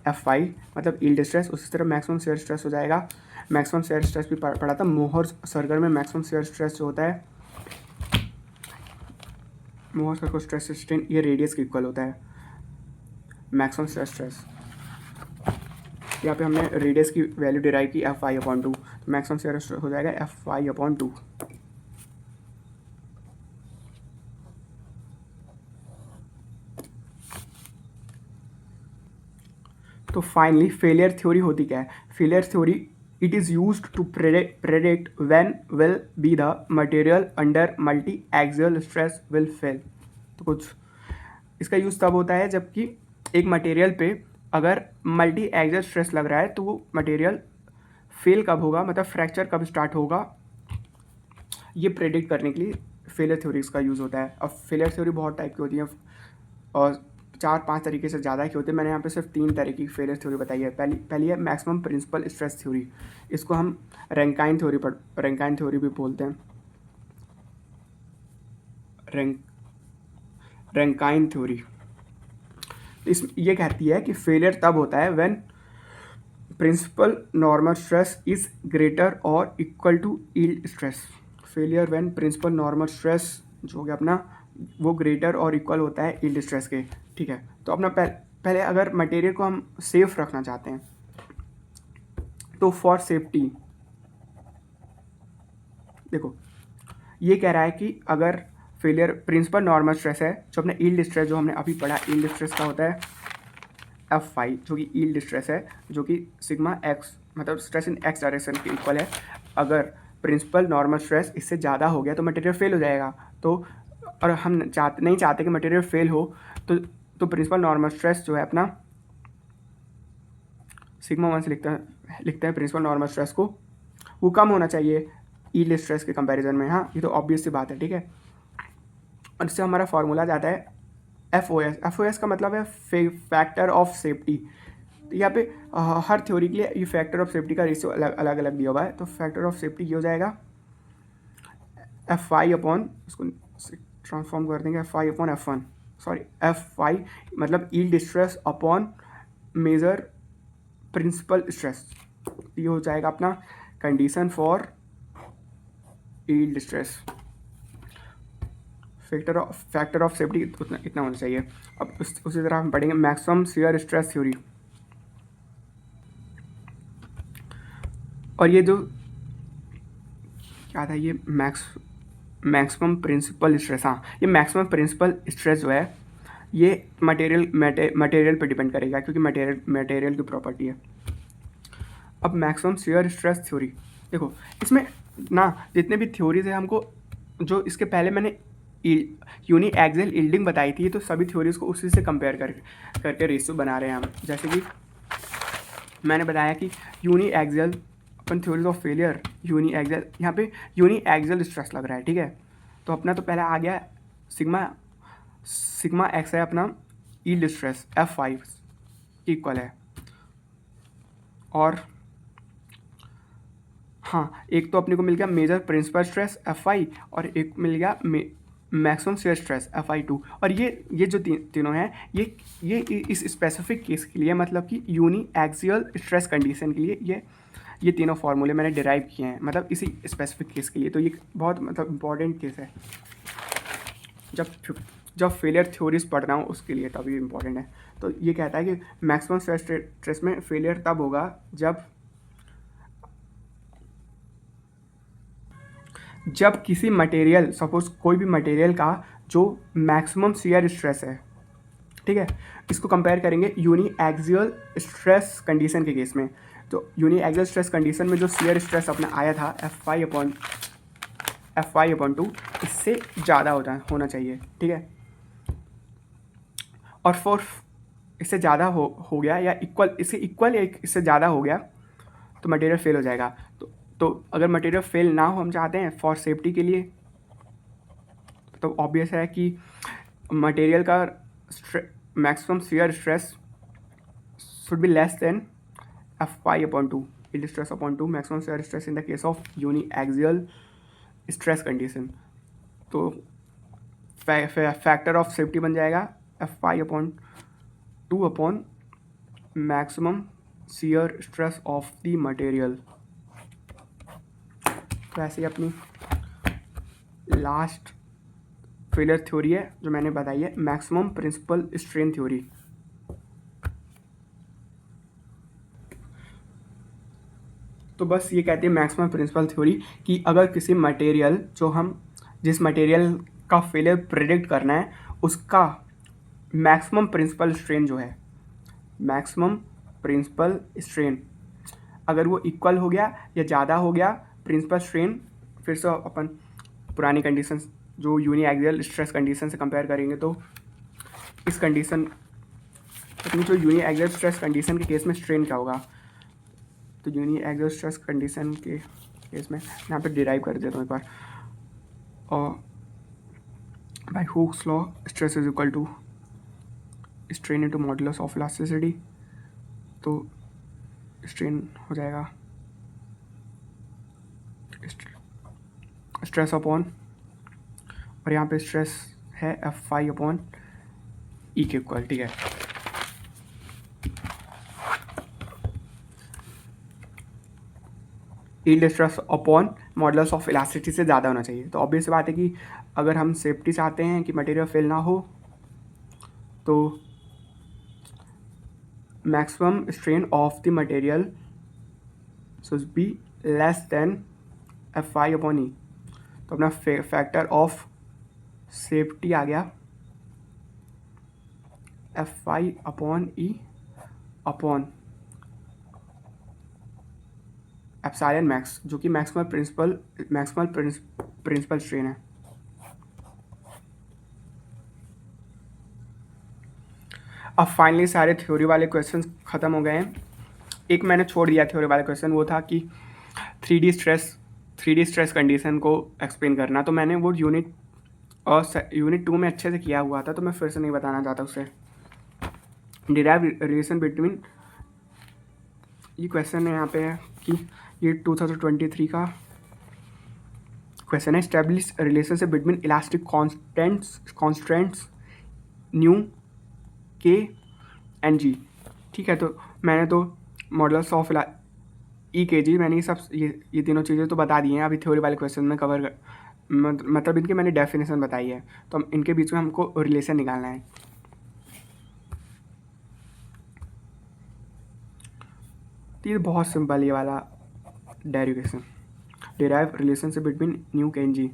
F5 मतलब यील्ड स्ट्रेस। उसी तरह मैक्सिमम शियर स्ट्रेस हो जाएगा, मैक्सिमम शियर स्ट्रेस भी पढ़ा था मोहर सर्कल में। मैक्सिमम शियर स्ट्रेस जो होता है मोहर सर्कल स्ट्रेस स्ट्रेन, ये रेडियस के इक्वल होता है मैक्सिमम शियर स्ट्रेस। यहाँ पे हमने रेडियस की वैल्यू डिराइव की F5/2, तो मैक्सिमम शियर स्ट्रेस हो जाएगा F5/2। तो फाइनली फेलियर थ्योरी होती क्या है? Failure theory, it is used to predict when will be the material under multi axial stress will fail. तो कुछ इसका यूज़ तब होता है जबकि एक मटेरियल पे अगर मल्टी एक्सियल स्ट्रेस लग रहा है तो वो मटेरियल फेल कब होगा, मतलब फ्रैक्चर कब स्टार्ट होगा, ये प्रेडिक्ट करने के लिए फेलियर थ्योरी का यूज़ होता है। अब फेलियर थ्योरी बहुत टाइप की होती है और 4-5 तरीके से ज़्यादा की होती है। मैंने यहाँ पे सिर्फ 3 तरीके की फेलियर थ्योरी बताई है। पहली है मैक्सिमम प्रिंसिपल स्ट्रेस थ्योरी, इसको हम रैंकाइन थ्योरी भी बोलते हैं। रैंकाइन थ्योरी ये कहती है कि फेलियर तब होता है when principal normal stress is greater और equal to yield stress. Failure when principal normal stress जो हो गया अपना वो ग्रेटर और इक्वल होता है यील्ड स्ट्रेस के। ठीक है, तो अपना पहले अगर मटेरियल को हम सेफ रखना चाहते हैं तो फॉर सेफ्टी, देखो ये कह रहा है कि अगर फेलियर प्रिंसिपल नॉर्मल स्ट्रेस है, जो अपना यील्ड स्ट्रेस जो हमने अभी पढ़ा, यील्ड स्ट्रेस का होता है F5 जो कि यील्ड स्ट्रेस है, जो कि सिग्मा एक्स मतलब स्ट्रेस इन एक्स डायरेक्शन के इक्वल है। अगर प्रिंसिपल नॉर्मल स्ट्रेस इससे ज़्यादा हो गया तो मटेरियल फेल हो जाएगा। तो और हम नहीं चाहते कि मटेरियल फेल हो, तो प्रिंसिपल नॉर्मल स्ट्रेस जो है अपना सिग्मा 1 से लिखते हैं प्रिंसिपल नॉर्मल स्ट्रेस को, वो कम होना चाहिए यील्ड स्ट्रेस के कंपैरिजन में। हाँ, ये तो ऑब्वियस सी बात है। ठीक है, और इससे हमारा फॉर्मूला जाता है FOS का मतलब है फैक्टर ऑफ सेफ्टी। तो यहाँ पे हर थ्योरी के लिए ये फैक्टर ऑफ सेफ्टी का रेशियो अलग अलग दिया हुआ है। तो फैक्टर ऑफ सेफ्टी ये हो जाएगा F5 इसको ट्रांसफॉर्म कर देंगे F5/F1, सॉरी F5 मतलब yield stress upon major principal stress. ये हो जाएगा अपना condition for yield stress. Factor of safety इतना होना चाहिए। अब उसी तरह हम पढ़ेंगे मैक्सिमम शियर स्ट्रेस थ्योरी। और ये जो क्या था, ये मैक्सिमम प्रिंसिपल स्ट्रेस, हाँ ये मैक्सिमम प्रिंसिपल स्ट्रेस जो है ये मटेरियल पे डिपेंड करेगा, क्योंकि मटेरियल की प्रॉपर्टी है। अब मैक्सिमम शियर स्ट्रेस थ्योरी, देखो इसमें ना जितने भी थ्योरीज है, हमको जो इसके पहले मैंने यूनी एक्सियल यील्डिंग बताई थी, तो सभी थ्योरीज को उसी से कंपेयर करके रेशियो बना रहे हैं हम। जैसे कि मैंने बताया कि यूनी एक्सियल अपन theories of failure, uniaxial, यहाँ पे यूनी एक्सियल स्ट्रेस लग रहा है। ठीक है, तो अपना तो पहला आ गया सिग्मा एक्स है अपना यील्ड स्ट्रेस F5 इक्वल है। और हाँ, एक तो अपने को मिल गया मेजर प्रिंसिपल स्ट्रेस F5 और एक मिल गया मैक्सिमम शियर स्ट्रेस Fi2। और ये जो तीनों हैं ये इस स्पेसिफिक केस के लिए, मतलब कि यूनी एक्सियल स्ट्रेस कंडीशन के लिए ये तीनों फार्मूले मैंने डिराइव किए हैं, मतलब इसी स्पेसिफिक केस के लिए। तो ये बहुत मतलब इम्पॉर्टेंट केस है, जब फेलियर थ्योरीज पढ़ रहा हूँ उसके लिए तभी इम्पॉर्टेंट है। तो ये कहता है कि मैक्सिमम स्ट्रेस में फेलियर तब होगा जब किसी मटेरियल, सपोज कोई भी मटेरियल का जो मैक्सिमम शियर स्ट्रेस है, ठीक है, इसको कंपेयर करेंगे यूनी एक्सियल स्ट्रेस कंडीशन के केस में। तो यूनिएक्सियल स्ट्रेस कंडीशन में जो शियर स्ट्रेस अपना आया था F5/2 इससे ज़्यादा होना चाहिए, ठीक है। और फॉर इससे ज़्यादा हो गया या इक्वल या इससे ज़्यादा हो गया तो मटेरियल फेल हो जाएगा। तो अगर मटेरियल फेल ना हो, हम चाहते हैं फॉर सेफ्टी के लिए, तो ऑब्वियस है कि मटेरियल का maximum shear stress should be less than F5/2 yield stress upon 2 maximum shear stress in the case of uniaxial stress condition। तो फैक्टर ऑफ सेफ्टी बन जाएगा F5/2 upon maximum shear stress of the material. तो ऐसे ही अपनी last failure theory है जो मैंने बताई है, मैक्सिमम प्रिंसिपल स्ट्रेन थ्योरी। तो बस ये कहती है मैक्सिमम प्रिंसिपल थ्योरी कि अगर किसी मटेरियल जिस मटेरियल का फेलियर प्रेडिक्ट करना है उसका मैक्सिमम प्रिंसिपल स्ट्रेन जो है, मैक्सिमम प्रिंसिपल स्ट्रेन अगर वो इक्वल हो गया या ज़्यादा हो गया प्रिंसिपल स्ट्रेन, फिर से अपन पुरानी कंडीशन जो यूनिएक्सियल स्ट्रेस कंडीशन से कंपेयर करेंगे तो इस कंडीशन अपनी जो यूनिएक्सियल स्ट्रेस कंडीशन के केस में स्ट्रेन क्या होगा। तो यूनिएक्सियल स्ट्रेस कंडीशन के केस में यहाँ पे डिराइव कर देता हूँ एक बार, और by Hooke's law stress is equal to strain into modulus of elasticity. तो स्ट्रेन हो जाएगा स्ट्रेस अपॉन, और यहाँ पे स्ट्रेस है F5/E के इक्वल, ठीक है। Yield stress upon modulus of elasticity से ज़्यादा होना चाहिए। तो ऑब्वियस बात है कि अगर हम सेफ्टी चाहते हैं कि मटेरियल फेल ना हो तो maximum strain of the material should be less than F5/E। तो अपना फैक्टर ऑफ सेफ्टी आ गया F5/E अपॉन एप्सिलॉन मैक्स, जो कि मैक्सिमल प्रिंसिपल स्ट्रेन है। अब फाइनली सारे थ्योरी वाले क्वेश्चन ख़त्म हो गए हैं। एक मैंने छोड़ दिया थ्योरी वाला क्वेश्चन, वो था कि 3D स्ट्रेस कंडीशन को एक्सप्लेन करना। तो मैंने वो यूनिट 2 में अच्छे से किया हुआ था, तो मैं फिर से नहीं बताना चाहता उसे। डिराइव रिलेशन बिटवीन, ये क्वेश्चन है यहाँ पे है कि ये 2023 का क्वेश्चन है, establish relationship between elastic constants new के एंड जी। ठीक है, तो मैंने तो मॉडुलस ऑफ ई के जी मैंने ये तीनों चीज़ें तो बता दी हैं। अभी थ्योरी वाले क्वेश्चन में मतलब इनके मैंने डेफिनेशन बताई है, तो हम इनके बीच में हमको रिलेशन निकालना है। तो ये बहुत सिंपल ये वाला derivation, derive relationship between new के एंड जी।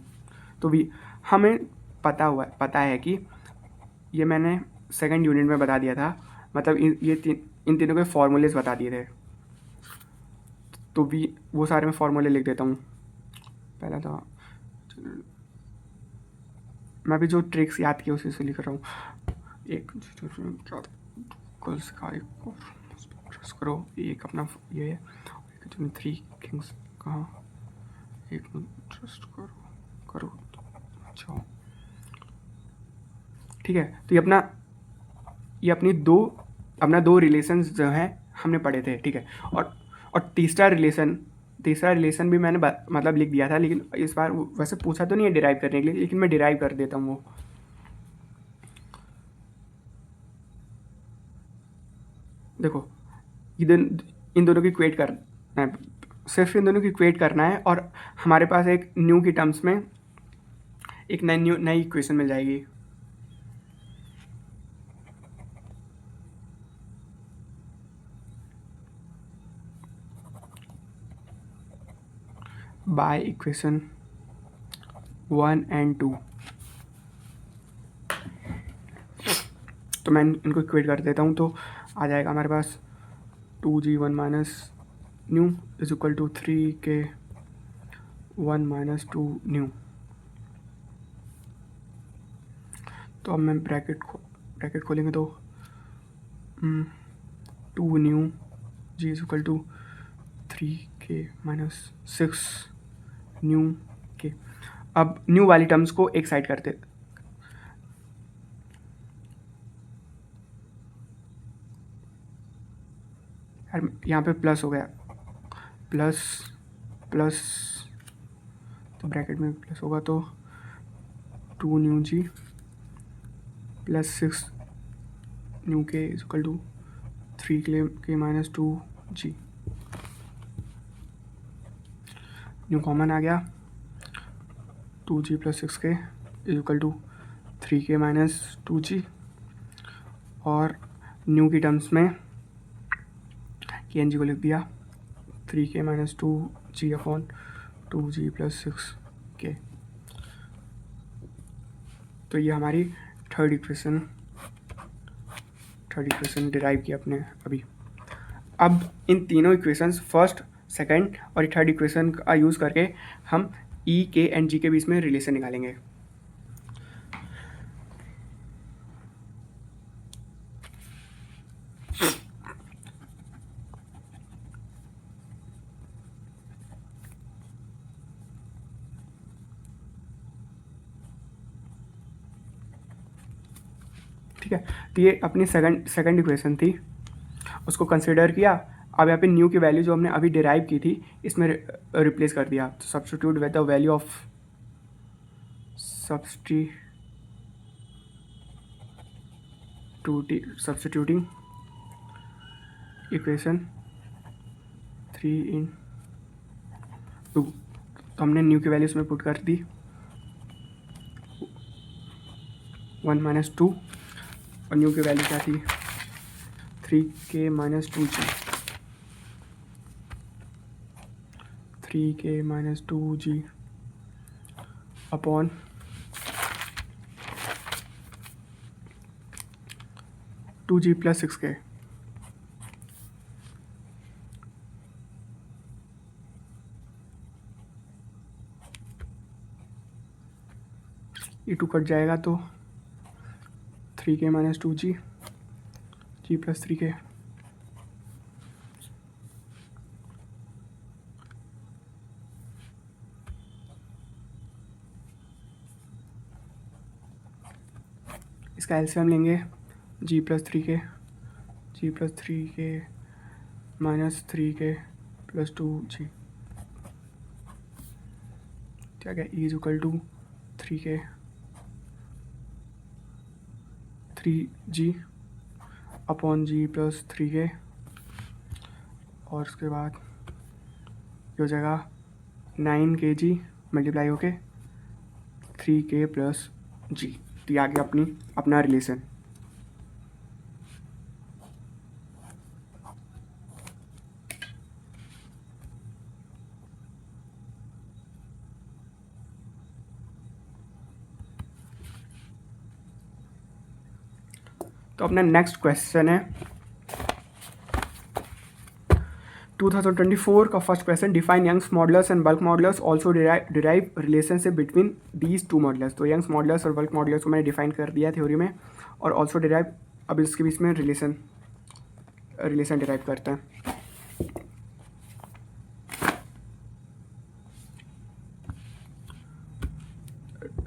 तो भी हमें पता है कि ये मैंने सेकंड यूनिट में बता दिया था, मतलब इन तीनों के फॉर्मूलेज बता दिए थे। तो भी वो सारे मैं फॉर्मूले लिख देता हूँ। पहला था, मैं भी जो ट्रिक्स याद किए उसी से लिख रहा हूँ। करो एक अपना ये है, 3 किंग्स कहाँ, एक ट्रस्ट करो अच्छा, ठीक है। तो ये अपनी दो रिलेशंस जो हैं हमने पढ़े थे, ठीक है। और तीसरा रिलेशन भी मैंने मतलब लिख दिया था, लेकिन इस बार वैसे पूछा तो नहीं है डिराइव करने के लिए, लेकिन मैं डिराइव कर देता हूँ वो। देखो इन दोनों की इक्वेट करना है, सिर्फ इन दोनों की इक्वेट करना है, और हमारे पास एक न्यू की टर्म्स में एक नई इक्वेशन मिल जाएगी। बाय इक्वेशन 1 और 2। तो मैं इनको इक्वेट कर देता हूँ, तो आ जाएगा हमारे पास 2g1 minus nu is equal to 3k 1 minus 2 nu. तो अब मैं ब्रैकेट खोलेंगे तो 2 nu G is equal to 3k minus 6 nu के। अब न्यू वाली टर्म्स को एक साइड करते, यहाँ पे प्लस हो गया, प्लस प्लस, तो ब्रैकेट में प्लस होगा तो 2 nu G plus 6 nu K is equal to 3k minus 2 G. Nu common आ गया, 2g plus 6k is equal to 3k minus 2g, और न्यू की टर्म्स में के एन जी को लिख दिया 3k minus 2g upon 2g plus 6k। तो ये हमारी थर्ड इक्वेशन डिराइव की अपने अभी। अब इन तीनों इक्वेशंस फर्स्ट, सेकंड और थर्ड इक्वेशन का यूज़ करके हम ई के एंड जी के बीच में रिलेशन निकालेंगे। ठीक है, तो ये अपनी सेकंड इक्वेशन थी, उसको कंसिडर किया। अब यहाँ पे न्यू की वैल्यू जो हमने अभी डिराइव की थी इसमें रिप्लेस कर दिया। तो substitute with the value of substituting equation 3 × 2। तो हमने न्यू की वैल्यू इसमें पुट कर दी 1 माइनस 2, और न्यू की वैल्यू क्या थी 3k minus 2g, 3k minus 2g upon 2g plus 6k। ये 2 कट जाएगा तो 3k माइनस 2g जी प्लस 3k। इसका एलसीएम लेंगे जी plus 3k minus 3k plus 2g, क्या क्या E is equal to 3k 3g upon G plus 3k, और उसके बाद ये हो जाएगा 9kg मल्टीप्लाई होके 3k प्लस जी। तो ये आ गया अपना रिलेशन। तो अपना नेक्स्ट क्वेश्चन है 2024 का first question, define Young's modulus and bulk modulus also derive relationship between these two modulus. तो यंग्स मॉडुलस और बल्क मॉडुलस को मैंने डिफाइन कर दिया थ्योरी में, और ऑल्सो डिराइव, अब इसके बीच में रिलेशन डिराइव करते हैं।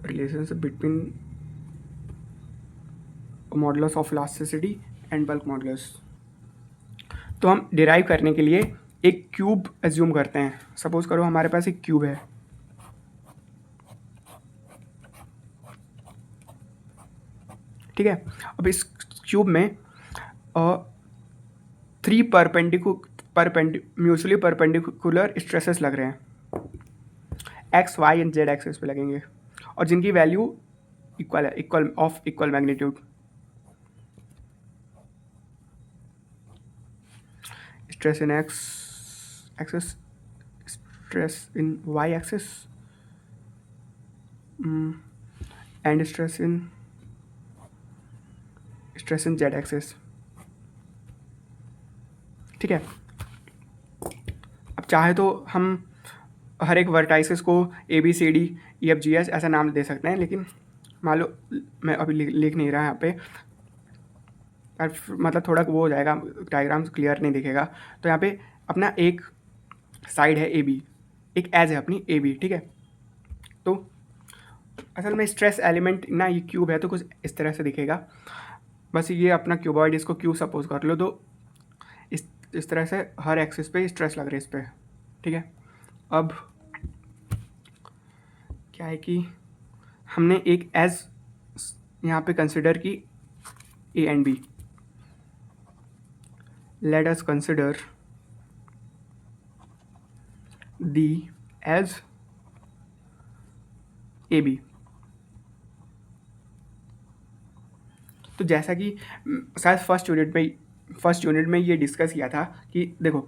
Relationship between modulus of elasticity and bulk modulus. तो हम डिराइव करने के लिए एक क्यूब एज्यूम करते हैं। सपोज करो हमारे पास एक क्यूब है, ठीक है। अब इस क्यूब में 3 म्यूचुअली परपेंडिकुलर स्ट्रेसेस लग रहे हैं, X Y and Z axes पे लगेंगे, और जिनकी वैल्यू इक्वल है, equal magnitude. Stress in X axes, stress in Y axes, and stress in Z axes, ठीक है। चाहे तो हम हर एक वर्टाइसिस को ABCDEFGH ऐसा नाम दे सकते हैं, लेकिन मान लो मैं अभी लिख नहीं रहा यहाँ पे, और मतलब थोड़ा वो हो जाएगा, डायग्राम क्लियर नहीं दिखेगा। तो यहाँ पे अपना एक साइड है AB, एक एज है अपनी AB, ठीक है। तो असल में स्ट्रेस एलिमेंट ना, ये क्यूब है तो कुछ इस तरह से दिखेगा। बस ये अपना क्यूबॉइड, इसको क्यूब सपोज कर लो, तो इस तरह से हर एक्सिस पे स्ट्रेस लग रहा है इस पर, ठीक है। अब क्या है कि हमने एक एज यहाँ पे कंसिडर की A and B। Let us consider the edge AB। तो जैसा कि शायद फर्स्ट यूनिट में ये डिस्कस किया था कि देखो,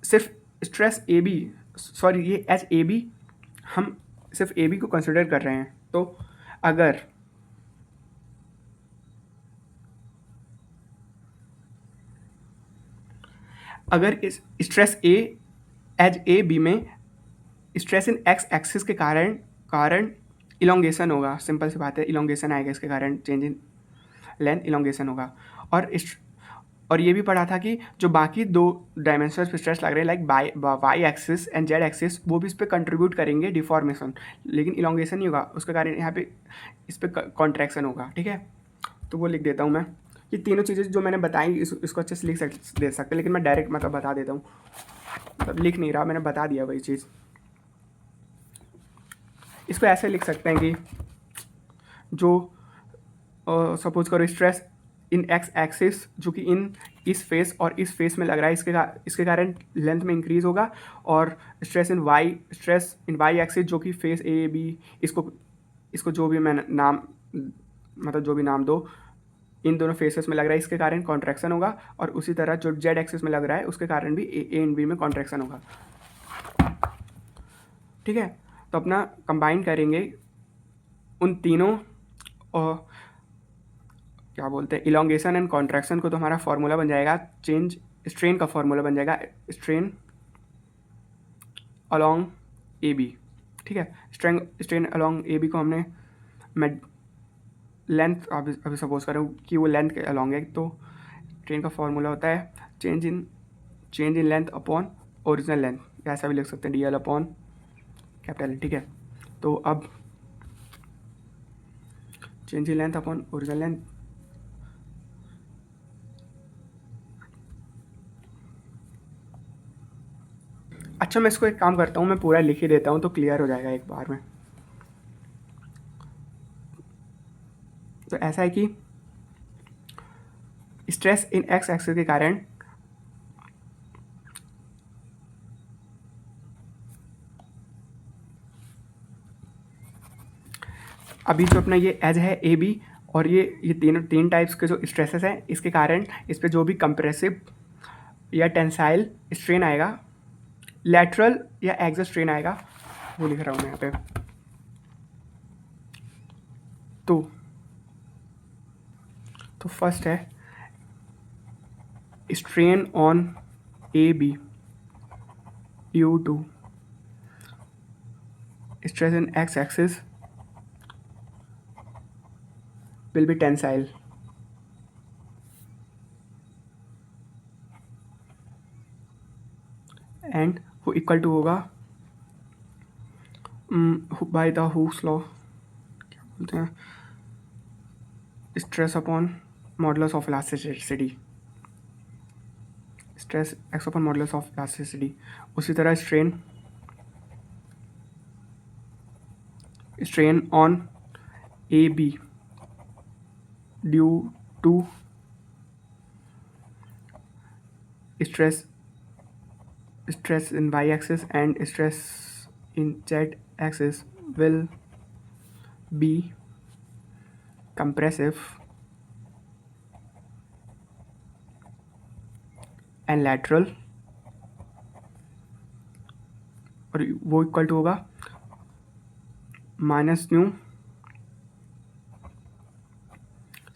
सिर्फ स्ट्रेस AB, सॉरी ये एज AB, हम सिर्फ AB को कंसिडर कर रहे हैं। तो अगर इस स्ट्रेस एज AB में स्ट्रेस इन एक्स एक्सिस के कारण इलोंगेशन होगा, सिंपल सी बात है, इलोंगेशन आएगा इसके कारण, चेंज इन लेंथ इलोंगेशन होगा। और ये भी पढ़ा था कि जो बाकी दो डायमेंशंस पे स्ट्रेस लग रहे हैं, like why axis and Z axis, वो भी इस पर कंट्रीब्यूट करेंगे डिफॉर्मेशन, लेकिन इलोंगेशन नहीं होगा, उसके कारण यहाँ पे इस पर कॉन्ट्रैक्शन होगा, ठीक है। तो वो लिख देता हूँ मैं। ये तीनों चीज़ें जो मैंने बताई इसको अच्छे से दे सकते, लेकिन मैं डायरेक्ट मतलब बता देता हूँ, मतलब लिख नहीं रहा, मैंने बता दिया वही चीज़। इसको ऐसे लिख सकते हैं कि जो सपोज करो स्ट्रेस इन एक्स एक्सिस जो कि इस फेस और इस फेस में लग रहा है, इसके कारण लेंथ में इंक्रीज होगा, और स्ट्रेस इन वाई एक्सिस जो कि फेस AB, इसको जो भी मैं नाम, मतलब जो भी नाम दो, इन दोनों फेसेस में लग रहा है, इसके कारण कॉन्ट्रैक्शन होगा, और उसी तरह जो जेड एक्सिस में लग रहा है उसके कारण भी A एंड B में कॉन्ट्रैक्शन होगा, ठीक है। तो अपना कंबाइन करेंगे उन तीनों, और क्या बोलते हैं, इलोंगेशन एंड कॉन्ट्रैक्शन को, तो हमारा फॉर्मूला बन जाएगा स्ट्रेन का फॉर्मूला बन जाएगा स्ट्रेन अलोंग AB, ठीक है। स्ट्रेन अलोंग AB को हमने लेंथ, अभी सपोज करें कि वो लेंथ के अलोंग है, तो स्ट्रेन का फॉर्मूला होता है change in length upon original length, या ऐसा भी लिख सकते हैं DL अपॉन कैपिटल L, ठीक है। तो अब change in length upon original length, अच्छा मैं इसको एक काम करता हूँ, मैं पूरा लिख ही देता हूँ तो क्लियर हो जाएगा एक बार में। तो ऐसा है कि स्ट्रेस इन एक्स एक्सिस के कारण अभी जो अपना ये एज है AB, और ये तीन टाइप्स के जो स्ट्रेसेस हैं, इसके कारण इस पर जो भी कंप्रेसिव या टेंसाइल स्ट्रेन आएगा, लैटरल या एक्सियल स्ट्रेन आएगा, वो लिख रहा हूँ मैं यहाँ पे। तो फर्स्ट है strain on AB due to stress in x axis will be tensile, and वो इक्वल टू होगा बाय द हुक्स लॉ, क्या बोलते हैं, stress upon modulus of elasticity, stress X upon modulus of elasticity. उसी तरह strain on AB due to stress in y axis and stress in z axis will be compressive and lateral, और वो equal to होगा minus new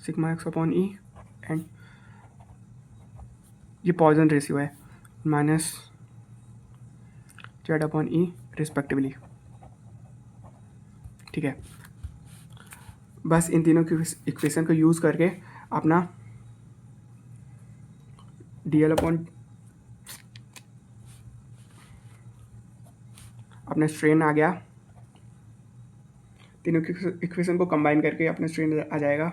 sigma x upon E, and ये Poisson ratio है, minus Z upon E respectively. ठीक है, बस इन तीनों की इक्वेशन को यूज़ करके अपना डी एल अपॉन अपना स्ट्रेन आ गया। तीनों की इक्वेशन को कंबाइन करके अपना स्ट्रेन आ जाएगा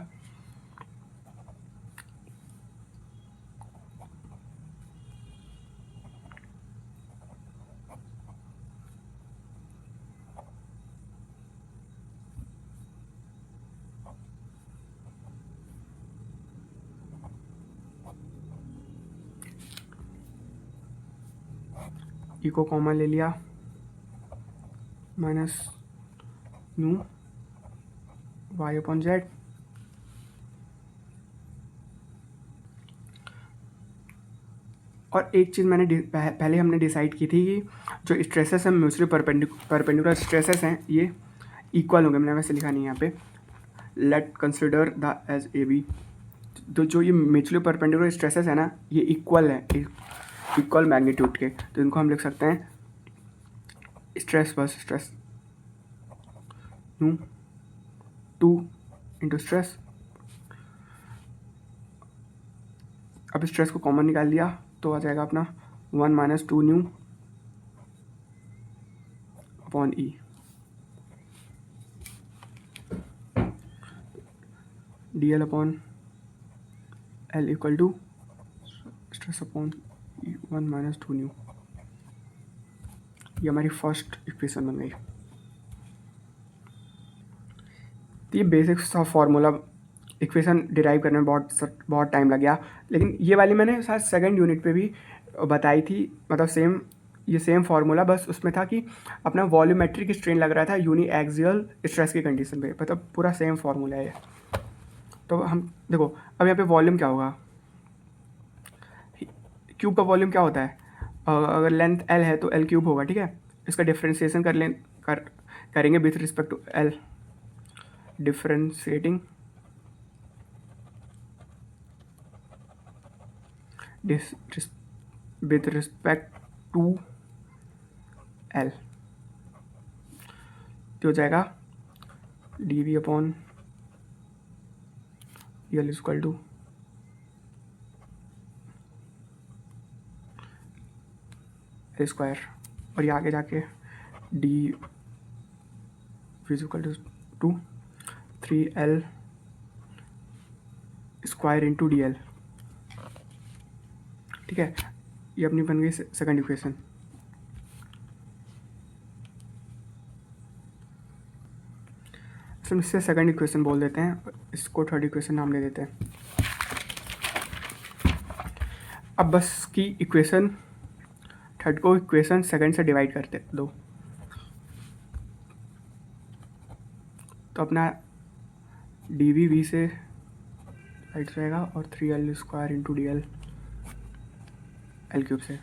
ई को कॉमन ले लिया minus nu Y upon Z. और एक चीज़ मैंने पहले हमने डिसाइड की थी कि जो स्ट्रेसेस हैं म्यूचुअली परपेंडिकुलर स्ट्रेसेस हैं ये इक्वल होंगे। मैंने वैसे लिखा नहीं यहाँ पे, let consider the edge A B. तो जो ये म्यूचुअली परपेंडिकुलर स्ट्रेसेस है ना ये इक्वल है, इक्वल मैग्नीट्यूड के, तो इनको हम लिख सकते हैं स्ट्रेस बस स्ट्रेस न्यू 2 इंटू स्ट्रेस। अब स्ट्रेस को कॉमन निकाल दिया तो आ जाएगा अपना 1 minus 2 nu upon E. D L upon L equal to stress upon 1 minus 2 nu. ये हमारी फर्स्ट इक्वेशन बन गई। तो ये बेसिक सा फॉर्मूला इक्वेशन डिराइव करने में बहुत टाइम लग गया, लेकिन ये वाली मैंने शायद सेकंड यूनिट पे भी बताई थी। मतलब ये सेम फार्मूला, बस उसमें था कि अपना वॉल्यूमेट्रिक स्ट्रेन लग रहा था यूनी एक्सियल स्ट्रेस की कंडीशन पे, मतलब पूरा सेम फार्मूला है ये। तो हम देखो अब यहाँ पे वॉल्यूम क्या होगा, क्यूब का वॉल्यूम क्या होता है, अगर लेंथ एल है तो एल क्यूब होगा। ठीक है, इसका डिफ्रेंशिएशन करेंगे with respect to L, differentiating with respect to L, तो हो जाएगा D V upon L equal to L square, और ये आगे जाके D V equal to 3L square into D L. ठीक है, ये अपनी बन गई सेकंड इक्वेशन। हम इससे सेकंड इक्वेशन बोल देते हैं, इसको थर्ड इक्वेशन नाम दे देते हैं। अब बस की इक्वेशन थर्ड को इक्वेशन सेकंड से डिवाइड करते दो, तो अपना डी वी से राइट जाएगा और 3L square into D L L cube से।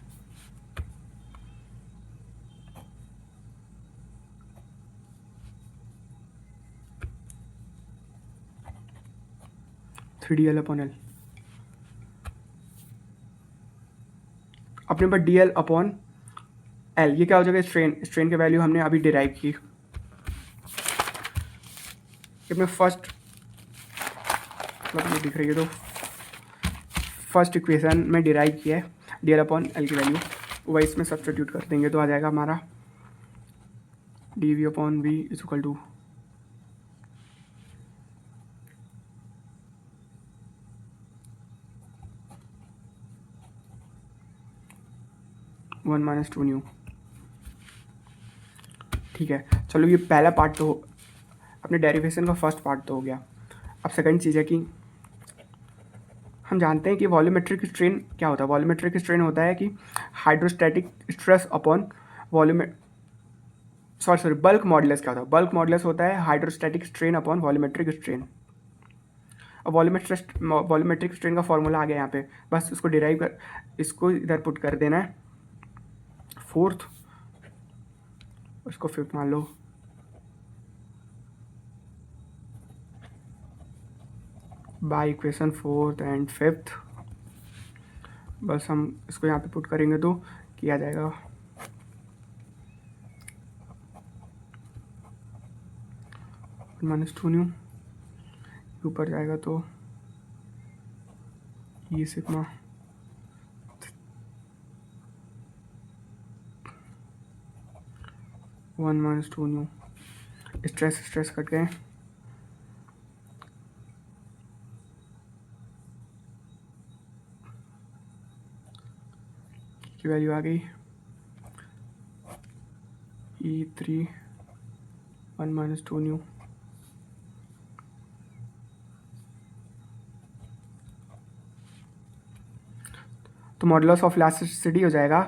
Three D L upon L, अपने पास डी एल अपॉन एल, ये क्या हो जाएगा स्ट्रेन की वैल्यू हमने अभी डिराइव की। अपने फर्स्ट मतलब ये दिख रही है, तो फर्स्ट इक्वेशन में डिराइव किया है डी एल अपॉन एल की वैल्यू, वही इसमें सब्स्टिट्यूट कर देंगे तो आ जाएगा हमारा D V upon V is equal to 1 minus 2 nu. ठीक है, चलो ये पहला पार्ट तो अपने डेरिवेशन का फर्स्ट पार्ट तो हो गया। अब सेकंड चीज़ है कि हम जानते हैं कि वॉल्यूमेट्रिक स्ट्रेन क्या होता है। वॉल्यूमेट्रिक स्ट्रेन होता है कि hydrostatic stress upon bulk modulus क्या होता है। बल्क मॉडुलस होता है hydrostatic strain upon volumetric strain. अब वॉल्यूमेट्रिक स्ट्रेन का फॉर्मूला आ गया यहाँ पे, बस उसको डिराइव कर, इसको इधर पुट कर देना है फोर्थ, उसको फिफ्थ मान लो। By equation fourth and fifth, बस हम इसको यहाँ पे पुट करेंगे तो किया जाएगा -2 न्यू, ऊपर जाएगा तो ई सिग्मा, 1 - 2 न्यू। स्ट्रेस कट गए, की वैल्यू आ गई E3 1 - 2 न्यू। तो मॉडुलस ऑफ इलास्टिसिटी हो जाएगा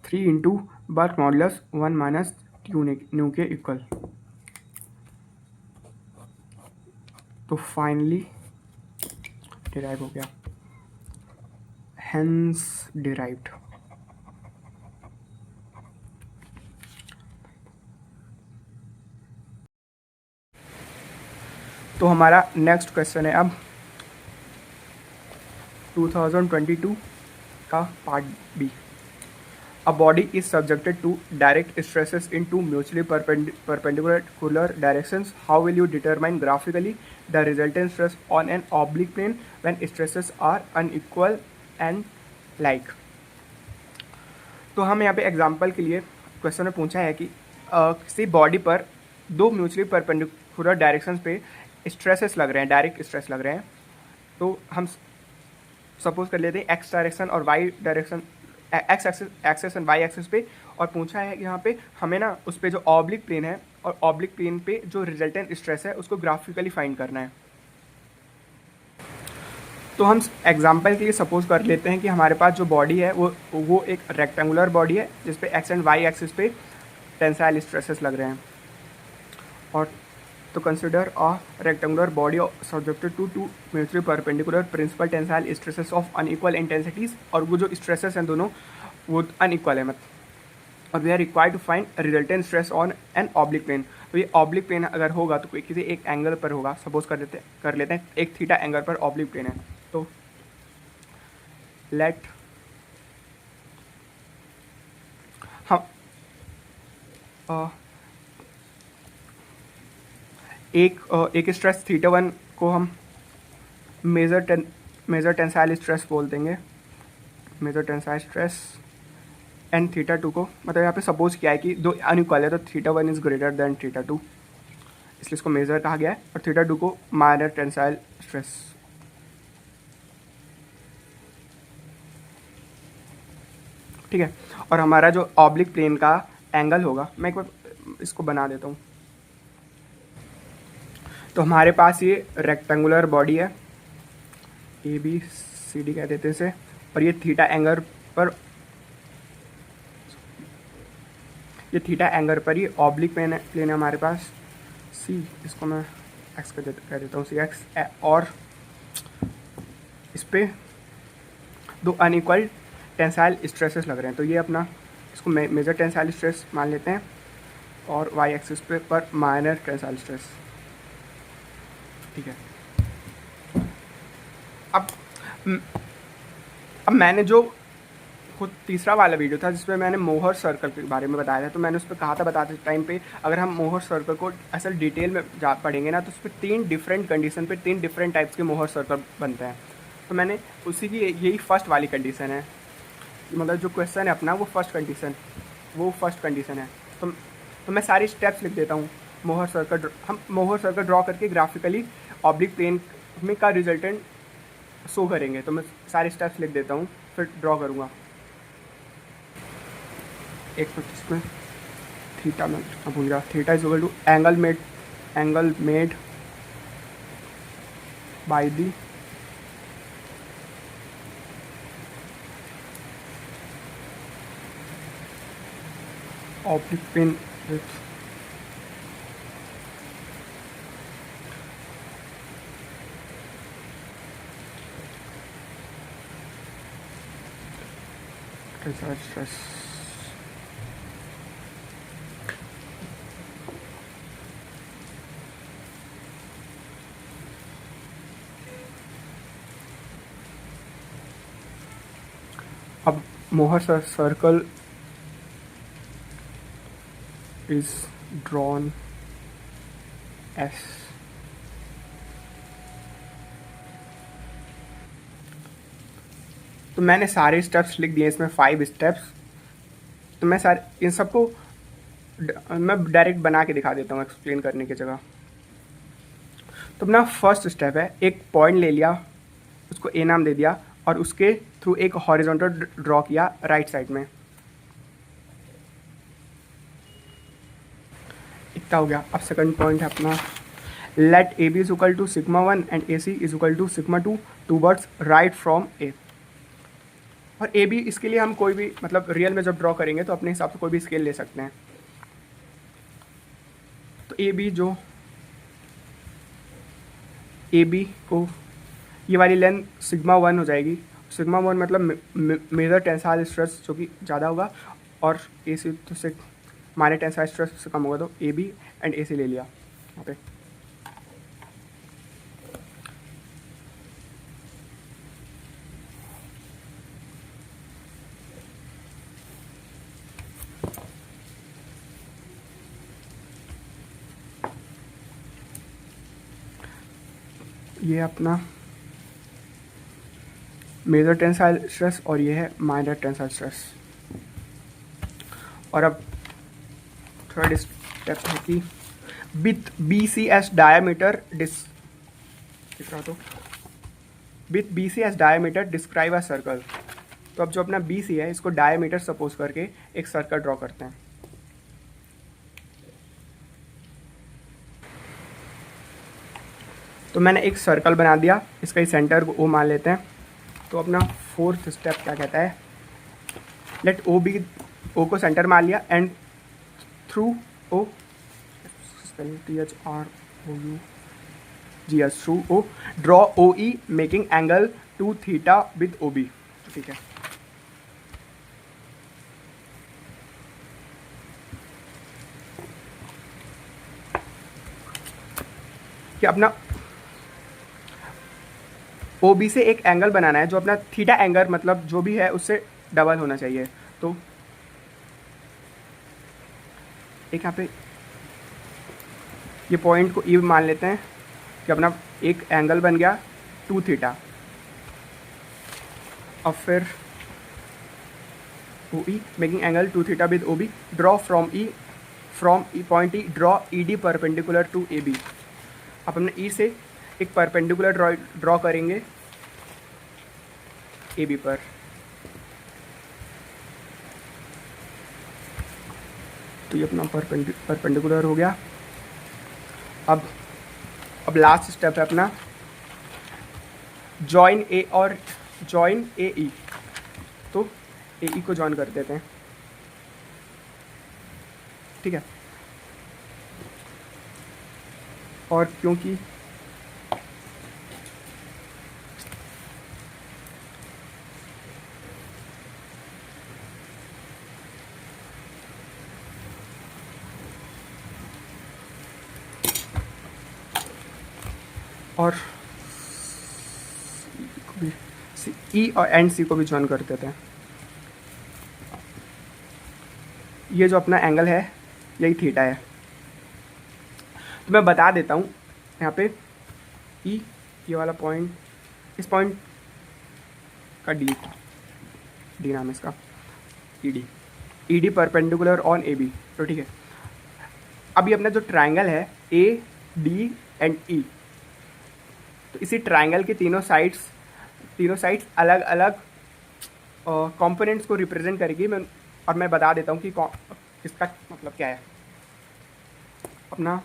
3 इंटू वर्क मॉडुलस 1 - 2 न्यू के इक्वल। तो फाइनली डिराइव हो गया, हेंस डिराइव्ड। तो हमारा नेक्स्ट क्वेश्चन है अब 2022 का part B. A body is subjected to direct stresses in two mutually perpendicular directions. How will you determine graphically the resultant stress on an oblique plane when stresses are unequal and like? तो हम यहाँ पे example के लिए question में पूछा है कि किसी बॉडी पर दो म्यूचुअली परपेंडिकुलर डायरेक्शंस पे स्ट्रेसेस लग रहे हैं, डायरेक्ट स्ट्रेस लग रहे हैं। तो हम सपोज कर लेते हैं एक्स डायरेक्शन और Y direction, X axes and Y axes पे, और पूछा है कि यहाँ पे हमें ना उस पे जो ऑब्लिक प्लेन है और ऑब्लिक प्लेन पे जो रिजल्टेंट स्ट्रेस है उसको ग्राफिकली फाइंड करना है। तो हम एग्जांपल के लिए सपोज कर लेते हैं कि हमारे पास जो बॉडी है वो एक रेक्टेंगुलर बॉडी है जिस पे एक्स एंड वाई एक्सिस पे टेंसाइल स्ट्रेसेस लग रहे हैं। और तो consider a rectangular body subjected to two mutually perpendicular principal tensile stresses of unequal intensities, और वो जो स्ट्रेसेस हैं दोनों वो अनइक्वल है मतलब, और we are required to find resultant stress on an oblique plane. तो ये ऑब्लिक प्लेन अगर होगा तो कोई किसी एक एंगल पर होगा, सपोज कर लेते हैं एक थीटा एंगल पर ऑब्लिक प्लेन है। तो लेट हम एक स्ट्रेस θ1 को हम मेजर टेंसाइल स्ट्रेस बोल देंगे, मेजर टेंसाइल स्ट्रेस, एंड θ2 को मतलब यहाँ पे सपोज किया है कि दो अनइक्वल है तो θ1 इज ग्रेटर देन θ2, इसलिए इसको मेजर कहा गया है, और θ2 को माइनर टेंसाइल स्ट्रेस। ठीक है, और हमारा जो ऑब्लिक प्लेन का एंगल होगा, मैं एक बार इसको बना देता हूँ। तो हमारे पास ये रेक्टेंगुलर बॉडी है, ए बी सी डी कह देते हैं इसे, और ये थीटा एंगल पर, ये थीटा एंगल पर ये ऑब्लिक प्लेन है हमारे पास सी, इसको मैं एक्स कह देता हूँ सी एक्स, और इस पे दो अनइक्वल टेंसाइल स्ट्रेसेस लग रहे हैं। तो ये अपना इसको मेजर टेंसाइल स्ट्रेस मान लेते हैं, और वाई एक्सिस पे पर माइनर टेंसाइल स्ट्रेस। ठीक है, अब मैंने जो खुद तीसरा वाला वीडियो था जिसमें मैंने मोहर सर्कल के बारे में बताया था, तो मैंने उस पर कहा था बताते टाइम पे अगर हम मोहर सर्कल को असल डिटेल में जा पढ़ेंगे ना तो उस पर 3 डिफरेंट कंडीशन पे 3 डिफरेंट टाइप्स के मोहर सर्कल बनते हैं। तो मैंने उसी की यही फर्स्ट वाली कंडीशन है, मतलब जो क्वेश्चन है अपना वो फर्स्ट कंडीशन है। तो मैं सारी स्टेप्स लिख देता हूँ। हम मोहर सर्कल ड्रॉ करके ग्राफिकली ऑब्लिक प्लेन में का रिजल्टेंट शो करेंगे। तो मैं सारे स्टेप्स लिख देता हूँ, फिर ड्रॉ करूँगा। एक तो इसमें थीटा में भूल गया, theta is equal to angle made by the oblique plane with stress. अब Mohr circle is drawn S. तो मैंने सारे स्टेप्स लिख दिए इसमें, 5 स्टेप्स। तो मैं सारे इन सबको मैं डायरेक्ट बना के दिखा देता हूँ एक्सप्लेन करने की जगह। तो अपना फर्स्ट स्टेप है, एक पॉइंट ले लिया, उसको ए नाम दे दिया और उसके थ्रू एक हॉरिजॉन्टल ड्रॉ किया राइट साइड में। इतना हो गया। अब सेकंड पॉइंट है अपना, let A B is equal to sigma 1 and A C is equal to sigma 2 towards right from A. और ए बी, इसके लिए हम कोई भी मतलब रियल में जब ड्रॉ करेंगे तो अपने हिसाब से कोई भी स्केल ले सकते हैं। तो ए बी जो ए बी को ये वाली लेंथ सिग्मा 1 हो जाएगी। सिग्मा 1 मतलब मेजर टेंसाइल स्ट्रेस जो कि ज़्यादा होगा, और ए सी तो से माइनर टेंसाइल स्ट्रेस से कम होगा। तो ए बी एंड ए सी ले लिया यहाँ पे। ये अपना मेजर टेंसाइल स्ट्रेस और ये है माइनर टेंसाइल स्ट्रेस। और अब थर्ड स्टेप है कि with B C S diameter with B C S diameter describe a circle. तो अब जो अपना बी सी है इसको डायमीटर सपोज करके एक सर्कल ड्रॉ करते हैं। तो मैंने एक सर्कल बना दिया, इसका ही सेंटर को ओ मान लेते हैं। तो अपना फोर्थ स्टेप क्या कहता है, लेट ओ बी, ओ को सेंटर मान लिया and through O, T H R O U G H, through O draw O E making angle 2 theta with O B. ठीक है। कि अपना ओ बी से एक एंगल बनाना है जो अपना थीटा एंगल मतलब जो भी है उससे डबल होना चाहिए। तो एक यहाँ पे ये पॉइंट को ई मान लेते हैं कि अपना एक एंगल बन गया 2 थीटा। अब फिर O E making angle 2 theta with O B, draw from E point E draw E D perpendicular to A B. अब हमने ई से एक परपेंडिकुलर ड्रॉ करेंगे ए बी पर। तो ये अपना परपेंडिकुलर हो गया। अब लास्ट स्टेप है अपना जॉइन ए और जॉइन ए ई। तो ए ई को जॉइन कर देते हैं। ठीक है। और क्योंकि और ई और एंड सी को भी जॉइन कर देते हैं। ये जो अपना एंगल है यही थीटा है। तो मैं बता देता हूँ यहाँ पे ई, ये वाला पॉइंट, इस पॉइंट का डी नाम है इसका, E D perpendicular on A B. तो ठीक है। अब ये अपना जो ट्राइंगल है ए डी एंड ई, तो इसी ट्राइंगल के तीनों साइड्स अलग अलग कंपोनेंट्स को रिप्रेजेंट करेगी। मैं बता देता हूँ कि इसका मतलब क्या है। अपना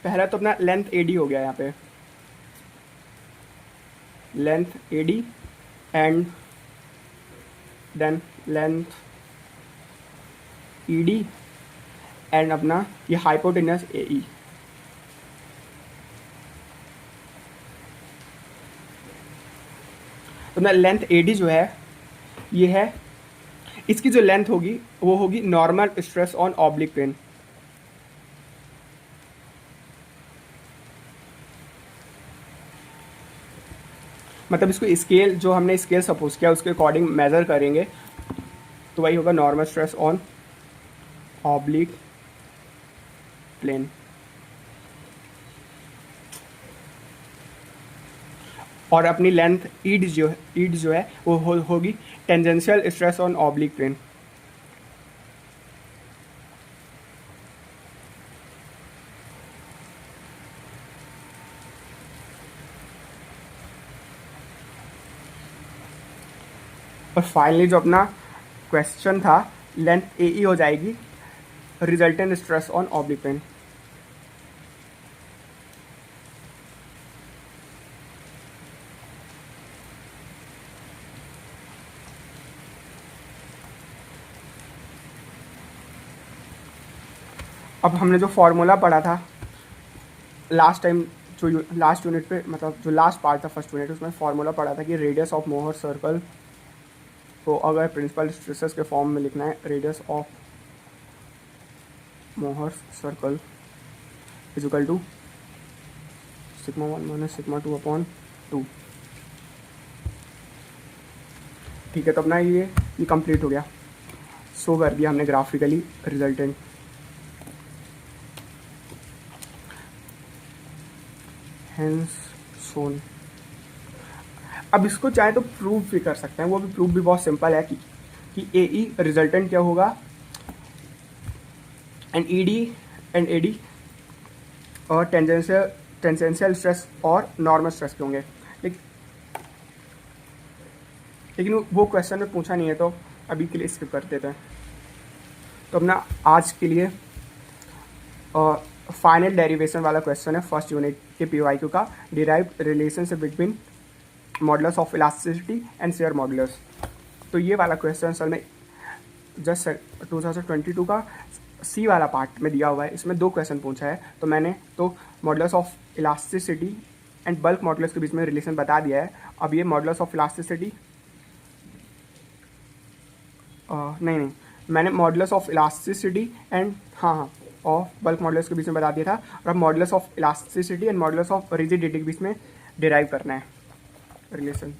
पहला तो अपना लेंथ ए डी हो गया, यहाँ पे length A D and then length E D and अपना ये हाइपोटेनस ए ई। तो ना लेंथ ए डी जो है ये है, इसकी जो लेंथ होगी वो होगी normal stress on oblique plane. मतलब इसको स्केल जो हमने स्केल सपोज किया उसके अकॉर्डिंग मेजर करेंगे तो वही होगा normal stress on oblique plane. और अपनी लेंथ ईड जो है वो होगी tangential stress on oblique plane. और फाइनली जो अपना क्वेश्चन था, लेंथ ए ई हो जाएगी resultant stress on oblique plane. अब हमने जो फॉर्मूला पढ़ा था लास्ट टाइम, जो लास्ट यूनिट पे, मतलब जो लास्ट पार्ट था फर्स्ट यूनिट, उसमें फॉर्मूला पढ़ा था कि रेडियस ऑफ मोहर सर्कल को अगर प्रिंसिपल स्ट्रेसेस के फॉर्म में लिखना है, radius of Mohr circle is equal to sigma 1 minus sigma 2 upon 2। ठीक है, तो अपना ये कंप्लीट हो गया, शो कर दिया हमने ग्राफिकली रिजल्टेंट। हेंस सोन। अब इसको चाहे तो प्रूव भी कर सकते हैं, वो भी प्रूफ भी बहुत सिंपल है कि ए ई रिजल्टेंट क्या होगा एंड ए डी और टेंजेंशियल स्ट्रेस और नॉर्मल स्ट्रेस के होंगे। लेकिन वो क्वेश्चन में पूछा नहीं है, तो अभी के लिए स्किप कर देते हैं। तो अपना आज के लिए फाइनल डेरिवेशन वाला क्वेश्चन है फर्स्ट यूनिट के PYQ का, derived relationship between modulus of elasticity and share modulus. तो ये वाला क्वेश्चन असल में जस्ट 2022 का सी वाला पार्ट में दिया हुआ है। इसमें 2 क्वेश्चन पूछा है, तो मैंने तो modulus of elasticity and bulk modulus के बीच में रिलेशन बता दिया है। अब ये मॉडुलस ऑफ इलास्टिसिटी नहीं, मैंने modulus of elasticity end of bulk modulus के बीच में बता दिया था, और अब modulus of elasticity and modulus of rigidity के बीच में डिराइव करना है रिलेशन।